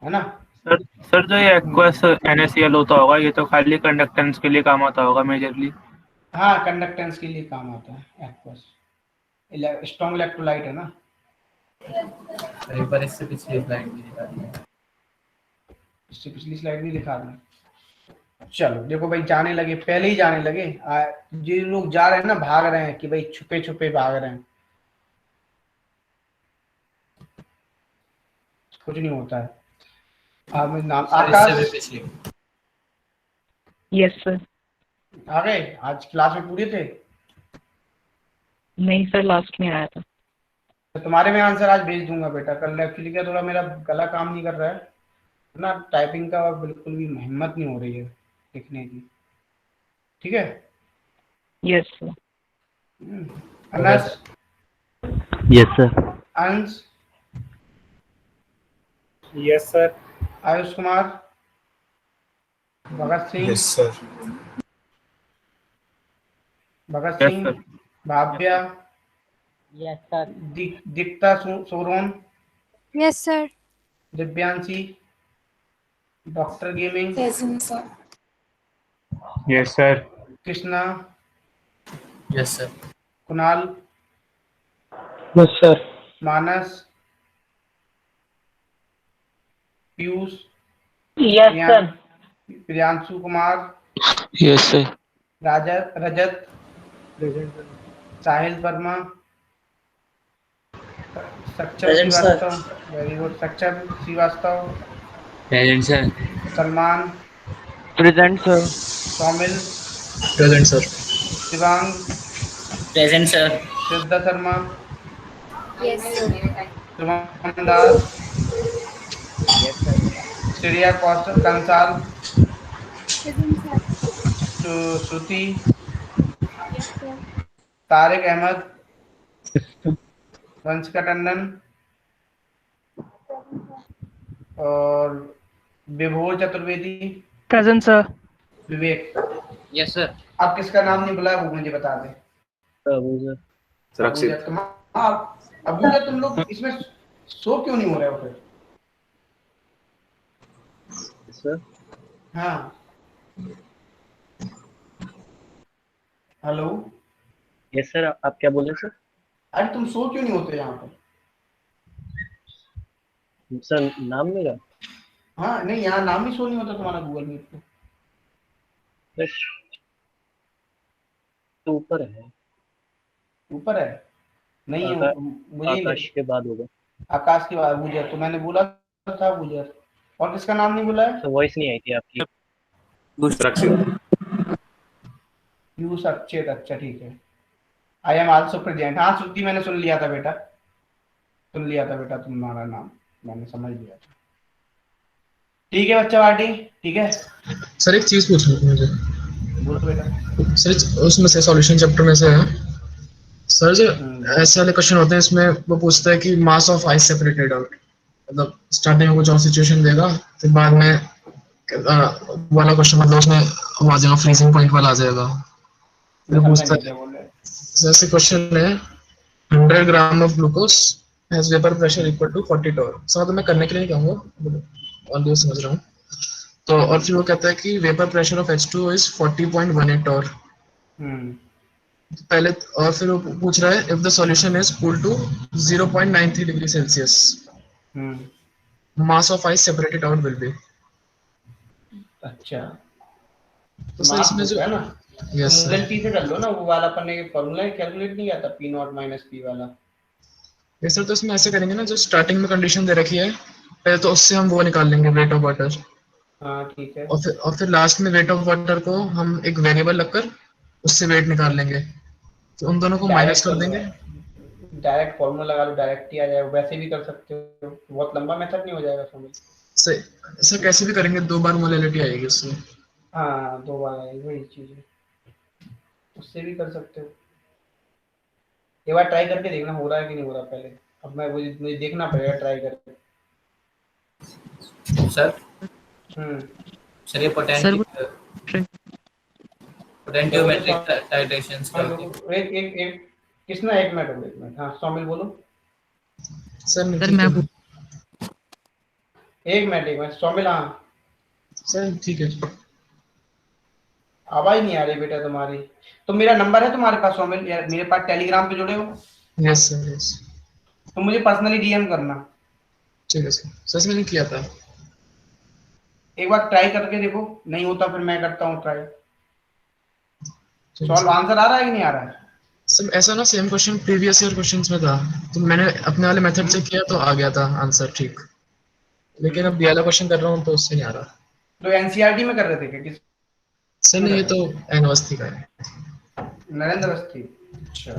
है ना? सर जो ये एक्वस NaCl होता होगा, ये तो खाली कंडक्टेंस के लिए काम आता होगा मेजरली। हाँ, कंडक्टेंस के लिए काम आता है एक्वस, स्ट्रॉन्ग इलेक्ट्रोलाइट है ना। सर एक बार इससे पिछली स्लाइड भी दिखा दीजिए। इससे पिछली स्लाइड भी दिखा दें। चलो देखो भाई, जाने लगे, पहले ही जाने लगे। जिन लोग जा रहे हैं ना, भाग रहे हैं कि भाई छुपे छुपे भाग रहे हैं, कुछ नहीं होता है। नाम आकाश। Yes sir. आ गए आज क्लास में पूरे थे? नहीं सर, लास्ट में आया था। तो तुम्हारे मैं आंसर आज भेज दूंगा बेटा। कल एक्चुअली क्या, थोड़ा मेरा गला काम नहीं कर रहा है ना, टाइपिंग का बिल्कुल भी हिम्मत नहीं हो रही है लिखने की, ठीक है? Yes sir. Anas, yes sir. Ansh, yes sir. Ayush Kumar, Bhagat Singh, yes sir. Bhagat yes Singh, sir. Bhavya, yes sir. Deepta Soren, yes sir. Divyanshi, doctor gaming, yes sir. Krishna, yes sir. Kunal, yes sir. Manas, Piyush, yes sir. Priyanshu Kumar, yes sir. Rajat, Sahil Verma, Saksham Srivastava, very good, Saksham Srivastava, present sir. Salman, present sir. Saumil, present sir. Shivang, present sir. Siddha Sharma, yes sir. Shubham Das, Shreya Kaushal Kansal, Shruti, Tariq Ahmed, Vanshika Tandon और Vibhor Chaturvedi. Present sir. Vivek. Yes sir. आप किसका नाम नहीं बुलाया वो मुझे बता दे। Sir अक्षित। Abuja, तुम लोग इसमें शो क्यों नहीं हो रहे हो फिर? सर। हाँ, हेलो। यस सर, आप क्या बोले सर? अरे तुम शो क्यों नहीं होते यहाँ पर? सर नाम मेरा? हाँ नहीं, यहाँ नाम ही शो नहीं होता तुम्हारा गूगल मीट पे। तो ऊपर है, ऊपर है, नहीं है, मुझे नहीं आकाश के बाद होगा। आकाश के बाद गुजर, तो मैंने बोला था गुजर, और किसका नाम नहीं बोला है? तो वॉइस नहीं आई थी आपकी। यू सचेत, अच्छा ठीक है। आई एम आल्सो प्रेजेंट, हाँ श्रुति मैंने सुन लिया था बेटा, सुन लिया था बेटा तुम्हारा नाम, मैंने समझ लिया था। ठीक है बच्चा पार्टी, ठीक है। सर एक चीज पूछनी थी मुझे। बोलो बेटा। सर उसमें से सॉल्यूशन चैप्टर में से है सर, जो ऐसे वाले क्वेश्चन होते हैं इसमें वो पूछता है कि मास ऑफ आइस सेपरेटेड आउट, मतलब स्टार्टिंग में कुछ और सिचुएशन देगा, फिर बाद में वाला क्वेश्चन मतलब उसमें आ जाएगा, फ्रीजिंग पॉइंट वाला आ जाएगा। फिर पूछता है जैसे क्वेश्चन है 100 gram of glucose has vapour pressure equal to 40 torr. Sir तो मैं करने के लिए नहीं कहूँगा, ऑलरेडी समझ रहा हूँ। तो और फिर वो कहता है कि vapour pressure of H2O is 40.18 torr. पहले और फिर वो पूछ रहा है if the solution is cool to 0.93 degree Celsius, mass of ice separated out will be. अच्छा, तो सर इसमें जो है ना, यस मोल पी से कर लो ना, वो वाला अपन ने फॉर्मूला कैलकुलेट नहीं किया था, P नॉट माइनस P वाला। यस सर, तो इसमें ऐसे करेंगे ना, जो स्टार्टिंग में कंडीशन दे रखी है पहले तो उससे हम वो निकाल लेंगे वेट ऑफ वाटर, हाँ ठीक है, और फिर लास्ट में वेट ऑफ वाटर को हम एक वेरिएबल लगकर उससे वेट निकाल लेंगे, तो उन दोनों को माइनस कर देंगे। डायरेक्ट फॉर्मूला लगा लो, डायरेक्ट ही आ जाएगा, वैसे भी कर सकते हो, बहुत लंबा मेथड नहीं हो जाएगा समझ। सर कैसे भी करेंगे 2 बार मोलैलिटी आएगी उससे। हाँ 2 बार आएगी, वही चीज है, उससे भी कर सकते हो। एक बार ट्राई करके देखना हो रहा है कि नहीं हो रहा पहले, अब मुझे देखना पड़ेगा ट्राई करके। सर सर ये पोटेंशियोमेट्रिक टाइट्रेशंस क्या होती है? एक किसना, एक मिनट, हाँ शामिल बोलो। सर मैं एक मिनट शामिल, हाँ सर ठीक है। आवाज नहीं आ रही बेटा तुम्हारी। तो मेरा नंबर है तुम्हारे पास शामिल, यार मेरे पास टेलीग्राम पे जुड़े हो? Yes sir yes. तो मुझे पर्सनली डीएम करना। ठीक है सर मैंने किया था। एक बार ट्राई करके देखो, नहीं होता फिर मैं करता हूँ ट्राई। सॉल्व आंसर आ रहा है कि नहीं आ रहा है? सर ऐसा ना, same question previous year questions में था, तो मैंने अपने वाले मेथड से किया तो आ गया था आंसर ठीक, लेकिन अब ये वाला क्वेश्चन कर रहा हूँ तो उससे नहीं आ रहा। तो एनसीईआरटी में कर रहे थे क्या किस? सर नहीं, ये तो एनवस्थी का है, नरेंद्र अवस्थी। अच्छा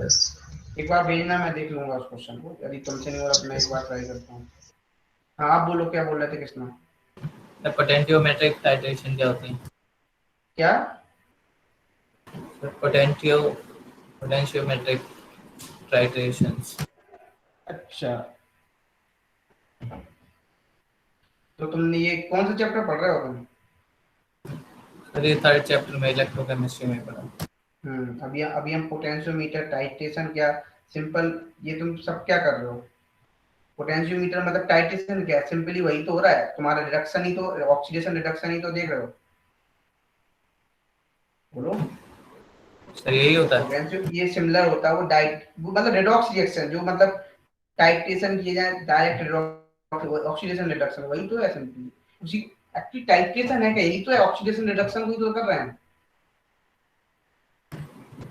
एक बार भेजना, मैं देख लूंगा उस क्वेश्चन को, यदि तुमसे नहीं हो रहा तो मैं एक बार ट्राई करता हूँ। हाँ आप बोलो, क्या बोल रहे थे कृष्णा? पोटेंशियोमेट्रिक टाइट्रेशन क्या होती है? क्या? Potentiometric titrations. अच्छा, तो तुमने ये कौन सा चैप्टर पढ़ रहे हो तुम? अरे 3rd चैप्टर में इलेक्ट्रोकेमिस्ट्री में पढ़ा। अभी हम पोटेंशियोमीटर टाइट्रेशन, क्या सिंपल, ये तुम सब क्या कर रहे हो? पोटेंशियोमीटर मतलब टाइट्रेशन क्या, सिंपली वही तो हो रहा है तुम्हारा, रिडक्शन ही तो, ऑक्सीडेशन रिडक्शन ही तो देख रहे हो। बोलो सर यही होता है, ये सिमिलर होता है, वो मतलब रेडॉक्स रिएक्शन, जो मतलब टाइट्रेशन किए जाए डायरेक्ट ऑक्सीडेशन रिडक्शन, वही तो है सिंपली। उसी एक्चुअली टाइट्रेशन है क्या, यही तो है, ऑक्सीडेशन रिडक्शन को ही तो कर रहे हैं।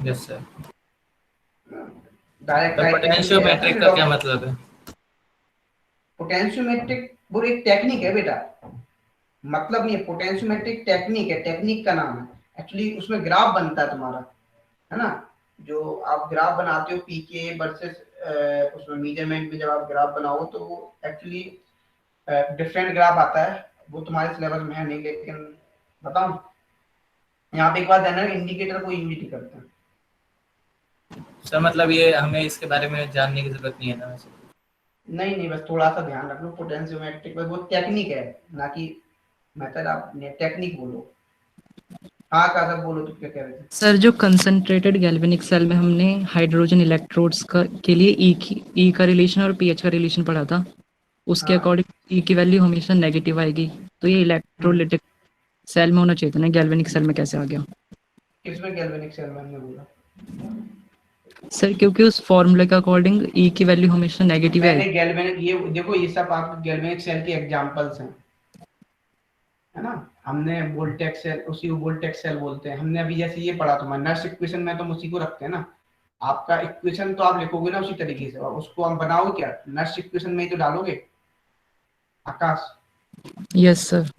Yes sir. डायरेक्ट पोटेंशियोमेट्रिक का क्या मतलब है? पोटेंशियोमेट्रिक वो एक टेक्निक है बेटा, मतलब नहीं है, पोटेंशियोमेट्रिक टेक्निक है, टेक्निक का नाम है। एक्चुअली उसमें ग्राफ बनता है तुम्हारा, है ना, जो आप ग्राफ बनाते हो पीके वर्सेस उसमें मेजरमेंट में, जब आप ग्राफ बनाओ तो वो एक्चुअली डिफरेंट ग्राफ आता है, वो तुम्हारे सिलेबस में है नहीं, लेकिन बताऊं यहाँ पे एक बात है ना, इंडिकेटर को यूज नहीं करते हैं सर, मतलब ये हमें इसके बारे में जानने की जरूरत नहीं है ना वैसे? नहीं, बस थोड़ा सा ध्यान रख लो, पोटेंशियोमेट्रिक वो टेक्निक है ना कि मेथड, आप टेक्निक बोलो। हाँ का सब बोलो, तो क्या कह रहे थे? सर जो कंसंट्रेटेड गैल्वेनिक सेल में हमने हाइड्रोजन इलेक्ट्रोड्स के लिए ई का रिलेशन और पीएच का रिलेशन पढ़ा था, उसके अकॉर्डिंग ई की वैल्यू हमेशा नेगेटिव आएगी, तो ये इलेक्ट्रोलिटिक सेल में होना चाहिए था ना, गैल्वेनिक सेल में कैसे आ गया? किसमें गैल्वेनिक सेल में हमने बोला? सर क्योंकि उस फॉर्मूले के अकॉर्डिंग ई की वैल्यू हमेशा नेगेटिव है। गैल्वेनिक, ये देखो ये सब आप गैल्वेनिक सेल के एग्जांपल्स हैं, है ना। हमने वोल्टेक्स सेल, उसी को वोल्टेक्स सेल बोलते हैं। हमने अभी जैसे ये पढ़ा तुम्हारा नर्स इक्वेशन में, तो हम उसी को रखते हैं ना। आपका इक्वेशन तो आप लिखोगे ना उसी तरीके से, और उसको हम बनाओगे क्या, नर्स इक्वेशन में ही तो डालोगे आकाश। Yes sir.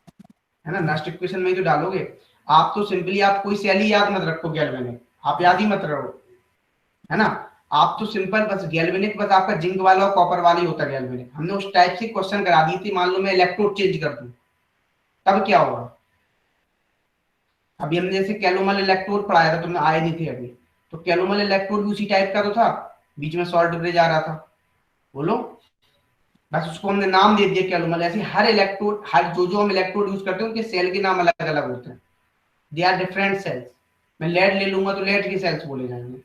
है ना, नर्स इक्वेशन में ही तो डालोगे। आप तो सिंपली आप कोई सेल ही याद मत रखो गैल्वेनिक, आप याद ही मत रखो, है ना। आप तो सिंपल बस गैल्वेनिक, बस आपका जिंक वाला और कॉपर वाला ही होता है गैल्वेनिक। हमने उस टाइप से क्वेश्चन करा दी थी, मान लो मैं इलेक्ट्रोड चेंज कर दूं तब क्या होगा। अभी हमने जैसे कैलोमल इलेक्ट्रोड पढ़ाया था, तुमने आए नहीं थे अभी, तो कैलोमल इलेक्ट्रोड भी उसी टाइप का तो था, बीच में सॉल्ट ब्रिज आ रहा था। बोलो, बस उसको हमने नाम दे दिया कैलोमल। ऐसे हर इलेक्ट्रोड, हर जो हम इलेक्ट्रोड यूज करते हैं उनके सेल के नाम अलग अलग होते हैं, दे आर डिफरेंट सेल्स। मैं लेड ले लूंगा तो लेड के सेल्स बोले जाएंगे।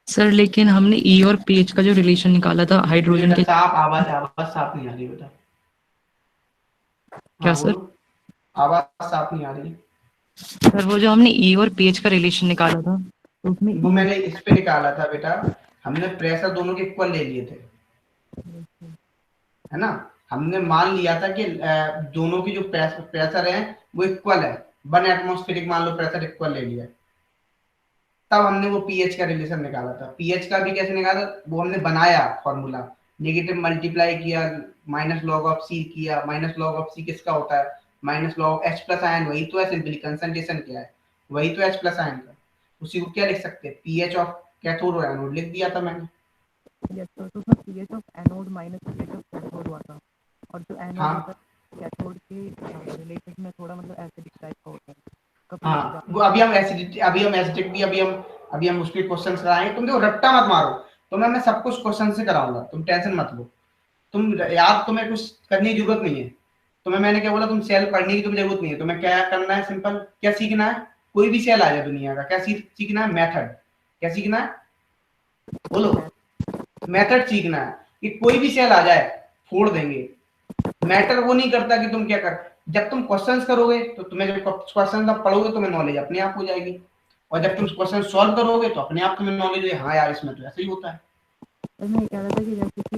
सर लेकिन हमने ई और पीएच का जो रिलेशन निकाला था हाइड्रोजन के, साफ आवाज साफ नहीं आ रही बेटा। क्या सर? आवाज साफ नहीं आ रही सर वो जो हमने ई और पीएच का रिलेशन निकाला था, तो उसमें वो मैंने इस पे निकाला था बेटा। हमने प्रेशर दोनों के इक्वल ले लिए थे, है ना। हमने मान लिया था कि दोनों की जो प्रेशर है वो इक्वल है, 1 एटमॉस्फेरिक मान लो प्रेशर इक्वल ले लिया, तब हमने वो पीएच का रिलेशन निकाला था। पीएच का भी कैसे निकाला, वो हमने बनाया फॉर्मूला, नेगेटिव मल्टीप्लाई किया, माइनस लॉग ऑफ सी किया। माइनस लॉग ऑफ सी किसका होता है, minus log of H plus ion, वही तो है सिंपली, कंसंट्रेशन क्या है वही तो एच प्लस आयन का। उसी को क्या लिख सकते हैं, पीएच ऑफ कैथोड और एनोड लिख दिया था मैंने। यस सर, तो उसमें pH of anode minus pH of cathode हुआ था, और जो एनोड होता है कैथोड के रिलेशन में थोड़ा मतलब एसिडिक टाइप का होता है। हाँ, वो अभी हम एसिडिक भी अभी हम उसके क्वेश्चन कराएंगे। तुम देखो रट्टा मत मारो, तो मैं सब कुछ क्वेश्चन से कराऊंगा, तुम टेंशन मत लो। तुम याद, तुम्हें कुछ करने की जरूरत नहीं है। तुम्हें मैंने क्या बोला, तुम सेल पढ़ने की तुम्हें जरूरत नहीं है। तुम्हें क्या करना है, सिंपल क्या सीखना है, कोई भी सेल आ जाए दुनिया का, क्या सीखना है, मेथड। क्या सीखना है, बोलो, मेथड सीखना है कि कोई भी सेल आ जाए फोड़ देंगे। मैटर वो नहीं करता कि तुम क्या कर, जब तुम क्वेश्चंस करोगे तो तुम्हें जब क्वेश्चन आप पढ़ोगे तुम्हें नॉलेज अपने आप हो जाएगी, और जब तुम क्वेश्चन सॉल्व करोगे तो अपने आप तुम्हें नॉलेज है, हाँ यार इसमें तो ऐसे ही होता है। मैं कह रहा था कि जैसे कि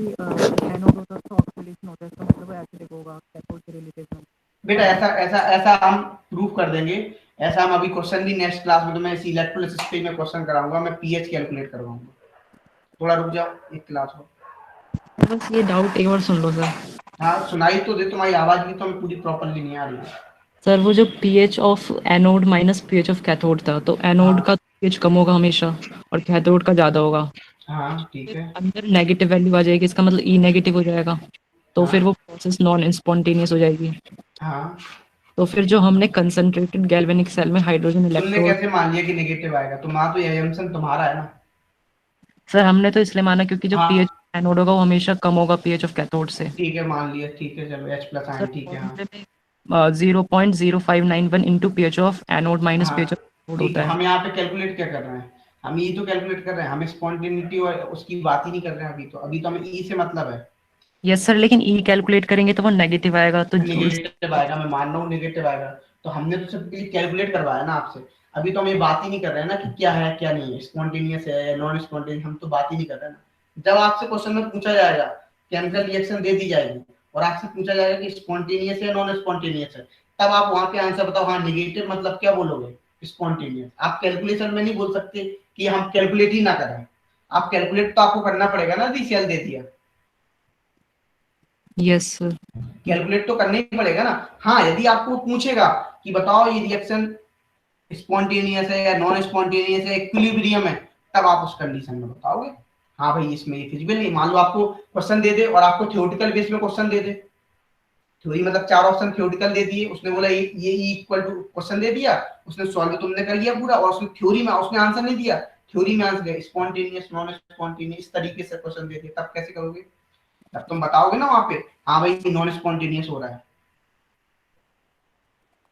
एनोड होता है तो ऑक्सीडेशन होता है, इसका मतलब एसिडिक होगा कैथोड के रिलेटेड में। बेटा ऐसा हम प्रूव कर देंगे। ऐसा हम अभी क्वेश्चन भी नेक्स्ट क्लास में, तो मैं इसी इलेक्ट्रोलिसिस पे में क्वेश्चन कराऊंगा, मैं पीएच कैलकुलेट करवाऊंगा। थोड़ा रुक जाओ, एक क्लास हो। बस ये डाउट एक बार सुन लो सर। हाँ सुनाई तो दे, तुम्हारी आवाज भी तो हमें पूरी प्रॉपर्ली नहीं आ रही है। सर वो जो pH of anode minus pH of cathode था, तो एनोड का पीएच कम होगा हमेशा और कैथोड का ज्यादा होगा। हाँ ठीक है, अंदर नेगेटिव वैल्यू आ जाएगी, इसका मतलब ई नेगेटिव हो जाएगा, तो फिर वो प्रोसेस नॉन स्पॉन्टेनियस हो जाएगी। हाँ तो फिर जो हमने कंसंट्रेटेड गैल्वेनिक सेल में हाइड्रोजन तुमने इलेक्ट्रोड, कैसे मान लिया कि नेगेटिव आएगा, तुम्हारा तो ये assumption तुम्हारा है ना। सर हमने तो इसलिए माना क्योंकि जो पीएच एनोड होगा वो हमेशा कम होगा पीएच ऑफ कैथोड से। ठीक है मान लिया, ठीक है चलो एच प्लस आयन, ठीक है। हाँ 0.0591 into pH of anode minus pH of cathode ठीक होता है। है। हम यहाँ पे कैलकुलेट क्या कर रहे हैं, हम ये तो कैलकुलेट कर रहे हैं, हम स्पॉन्टेनिटी और उसकी बात ही नहीं कर रहे हैं अभी तो हमें ई से मतलब है। यस सर, लेकिन ई कैलकुलेट करेंगे तो वो नेगेटिव आएगा, तो नेगेटिव आएगा, मैं मान रहा हूँ नेगेटिव आएगा। तो हमने तो सिर्फ कैलकुलेट करवाया ना आपसे, अभी तो हम ये बात ही नहीं कर रहे हैं ना कि क्या है क्या नहीं है, स्पॉन्टेनियस है या नॉन स्पॉन्टेनियस, हम तो बात ही नहीं कर रहे हैं ना। जब आपसे क्वेश्चन में पूछा जाएगा, केमिकल रिएक्शन दे दी जाएगी और आपसे पूछा जाएगा कि स्पॉन्टेनियस है नॉन स्पॉन्टेनियस है, तब आप वहां पे आंसर बताओ, हाँ नेगेटिव मतलब क्या बोलोगे, स्पॉन्टेनियस। आप कैलकुलेशन में नहीं बोल सकते कि हम कैलकुलेट ही ना करें, आप कैलकुलेट तो आपको करना पड़ेगा ना, दी सेल दे दिया। यस सर, कैलकुलेट तो करना ही पड़ेगा ना। हाँ यदि आपको पूछेगा कि बताओ ये रिएक्शन स्पॉन्टेनियस है या नॉन स्पॉन्टेनियस है, इक्विलिब्रियम है, तब आप उस कंडीशन में बताओगे हाँ भाई इसमें ये फिजिबल नहीं। मान लो आपको क्वेश्चन दे दे और आपको थ्योरेटिकल बेस में क्वेश्चन दे दे, थ्योरी मतलब 4 ऑप्शन थ्योरेटिकल दे दिए, उसने बोला ये इक्वल टू क्वेश्चन दे दिया, उसने सॉल्व तुमने कर लिया पूरा, और उसने थ्योरी में उसने आंसर नहीं दिया, थ्योरी में आंसर स्पॉन्टेनियस नॉन स्पॉन्टेनियस इस तरीके से क्वेश्चन दे दिया, तब कैसे करोगे, तब तुम बताओगे ना वहां पे हाँ भाई नॉन स्पॉन्टेनियस हो रहा है।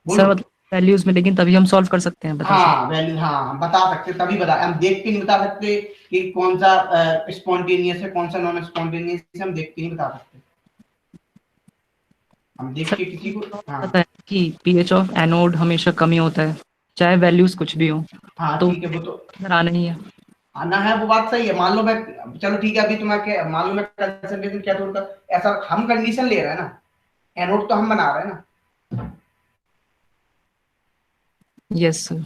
सर मतलब वैल्यूज में, लेकिन तभी हम सॉल्व कर सकते हैं, बता हाँ वैल्यू, हाँ हम बता सकते, तभी बता, हम देख के नहीं बता सकते कि कौन सा स्पॉन्टेनियस है कौन सा नॉन स्पॉन्टेनियस है, हम देख के नहीं बता सकते, हम देख के किसी को पता है कि पीएच ऑफ एनोड हमेशा कम ही होता है चाहे वैल्यूज कुछ भी हो। हाँ तो ठीक है, वो तो आना ही है, आना है, वो बात सही है। मान लो मैं, चलो ठीक है, अभी तुम्हें मान लो मैं कंसंट्रेशन क्या थोड़ा ऐसा हम कंडीशन ले रहे हैं ना, एनोड तो हम बना रहे हैं ना, यस सर।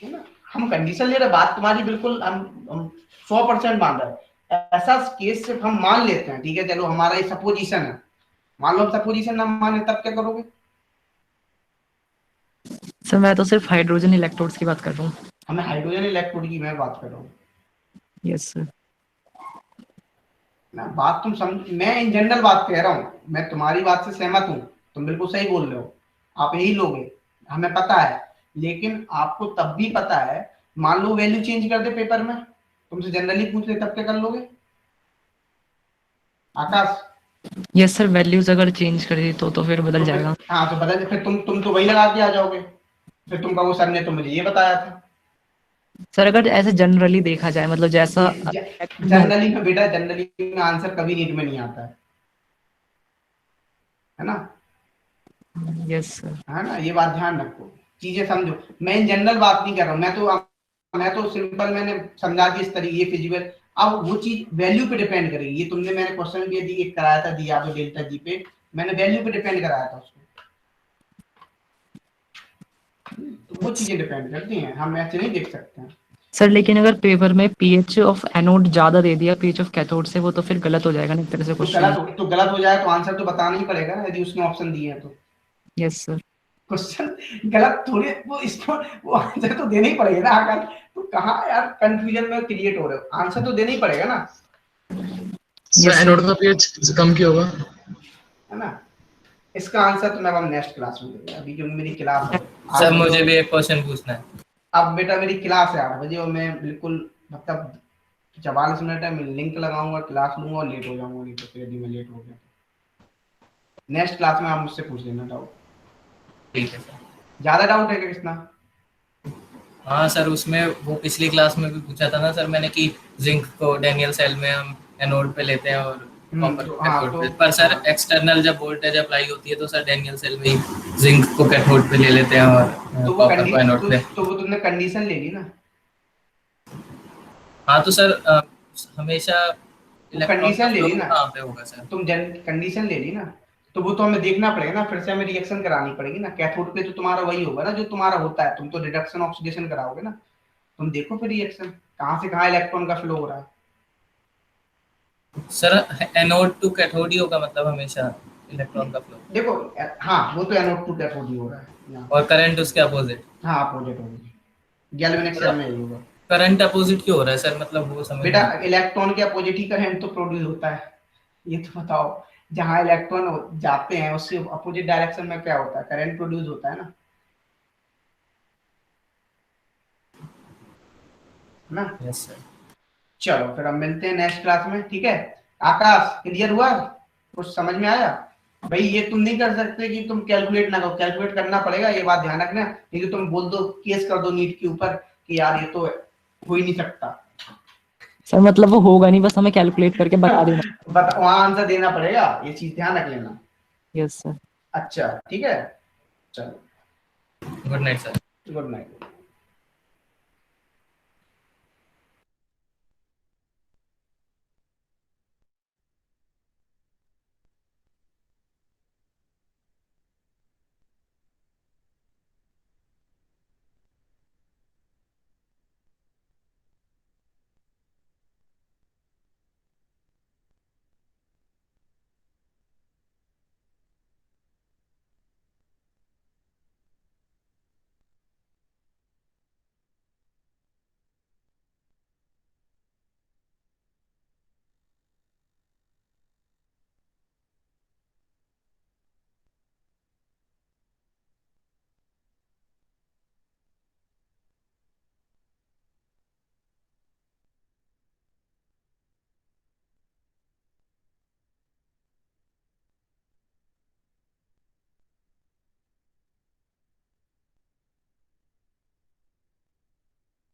है ना, हम कंडीशन ले रहे, बात तुम्हारी बिल्कुल हम 100% मान रहे हैं। ऐसा केस सिर्फ हम मान लेते हैं, ठीक है, चलो हमारा ये सपोजिशन है, मान लो हम सपोजिशन ना माने तब क्या करोगे? सर मैं तो सिर्फ हाइड्रोजन इलेक्ट्रोड्स की बात कर रहा हूँ। हमें हाइड्रोजन इलेक्ट्रोड की मैं बात कर रहा हूँ। Yes sir. ना बात तुम समझ, मैं इन जनरल बात कह रहा हूँ, मैं तुम्हारी बात से सहमत हूँ, तुम बिल्कुल सही बोल रहे हो, आप यही लोगे, हमें पता है, लेकिन आपको तब भी पता है, मान लो वैल्यू चेंज कर दे पेपर में, तुमसे जनरली पूछ ले तब क्या कर लोगे आकाश? यस सर, वैल्यूज अगर चेंज कर दी तो फिर बदल जाएगा। हाँ तो बदल, फिर तुम तो वही लगा के आ जाओगे, फिर तुम कहो सर ने तो मुझे ये बताया था। सर अगर ऐसे जनरली देखा जाए, मतलब जैसा जनरली में बेटा, जनरली में आंसर कभी नीट में नहीं आता है ना? Yes sir. है ना, ये बात ध्यान रखो, चीजें समझो, मैं इन जनरल बात नहीं कर रहा हूँ, मैं तो सिंपल मैंने समझा दी इस तरीके फिजिबल। अब वो चीज वैल्यू पे डिपेंड करेगी, ये तुमने, मैंने क्वेश्चन भी दी एक कराया था, दिया तो डेल्टा जी पे, मैंने वैल्यू पे डिपेंड कराया था उसको, तो वो चीजें डिपेंड करती हैं, हम ऐसे नहीं देख सकते हैं सर। लेकिन अगर पेपर में पीएच ऑफ एनोड ज्यादा दे दिया पीएच ऑफ कैथोड से, वो तो फिर गलत हो जाएगा ना एक तरह से क्वेश्चन। तो गलत हो जाए तो आंसर तो बताना ही पड़ेगा ना, यदि उसने ऑप्शन दिए हैं तो। Yes sir. क्वेश्चन गलत थोड़ी, वो इसको वो आंसर तो देना ही पड़ेगा ना आकाश, तो कहाँ यार कंफ्यूजन में क्रिएट हो रहे हो, आंसर तो देना ही पड़ेगा ना। एनोड का पीएच कम क्यों होगा, है ना? इसका आंसर तो मैं अब नेक्स्ट क्लास में दूंगा, अभी जो मेरी क्लास है। सर मुझे भी एक क्वेश्चन पूछना है। अब बेटा मेरी क्लास है 8 बजे और मैं बिल्कुल मतलब 44 मिनट है, मैं लिंक लगाऊंगा, क्लास लूंगा और लेट हो जाऊंगा, नहीं तो फिर यदि मैं लेट हो गया नेक्स्ट क्लास में आप मुझसे पूछ लेना डाउट। ठीक है सर। ज्यादा डाउट है क्या कृष्णा? हाँ सर, उसमें वो पिछली क्लास में भी पूछा था ना सर मैंने कि जिंक को डैनियल सेल में हम एनोड पे लेते हैं और कॉपर को कैथोड पे, पर सर एक्सटर्नल जब वोल्टेज अप्लाई होती है तो सर डैनियल सेल में ही जिंक को कैथोड पे ले लेते हैं और कॉपर को एनोड पे। तो वो तुमने कंडीशन ले ली ना। हाँ तो सर हमेशा कंडीशन ले ली ना, कहाँ पे होगा सर? तुम कंडीशन ले ली ना, तो वो तो हमें देखना पड़ेगा ना, फिर से हमें रिएक्शन करानी पड़ेगी ना, कैथोड पे तो तुम्हारा वही होगा ना जो तुम्हारा होता है, तुम तो रिडक्शन ऑक्सीडेशन कराओगे ना, तुम देखो फिर रिएक्शन कहाँ से कहाँ इलेक्ट्रॉन का फ्लो हो रहा है। सर एनोड टू कैथोड ही होगा, मतलब हमेशा इलेक्ट्रॉन का फ्लो। देखो हाँ, वो तो एनोड टू कैथोड ही हो रहा है और करंट उसके अपोजिट। हाँ अपोजिट होगा, गैल्वेनिक सेल में यही होगा। करंट अपोजिट क्यों हो रहा है सर, मतलब वो समझ बेटा इलेक्ट्रॉन के अपोजिट ही करंट तो प्रोड्यूस होता है, ये तो बताओ, जहाँ इलेक्ट्रॉन जाते हैं उससे अपोजिट डायरेक्शन में क्या होता है, करंट प्रोड्यूस होता है ना। Yes sir. चलो फिर हम मिलते हैं नेक्स्ट क्लास में, ठीक है? आकाश क्लियर हुआ, कुछ समझ में आया? भाई ये तुम नहीं कर सकते कि तुम कैलकुलेट ना करो, कैलकुलेट करना पड़ेगा, ये बात ध्यान रखना, नहीं तो तुम बोल दो, केस कर दो नीट के ऊपर कि यार ये तो हो ही नहीं सकता। सर मतलब वो होगा नहीं, बस हमें कैलकुलेट करके बता देना। वहाँ आंसर देना पड़ेगा, ये चीज ध्यान रख लेना। Yes sir. अच्छा ठीक है, चलो good night sir. Good night.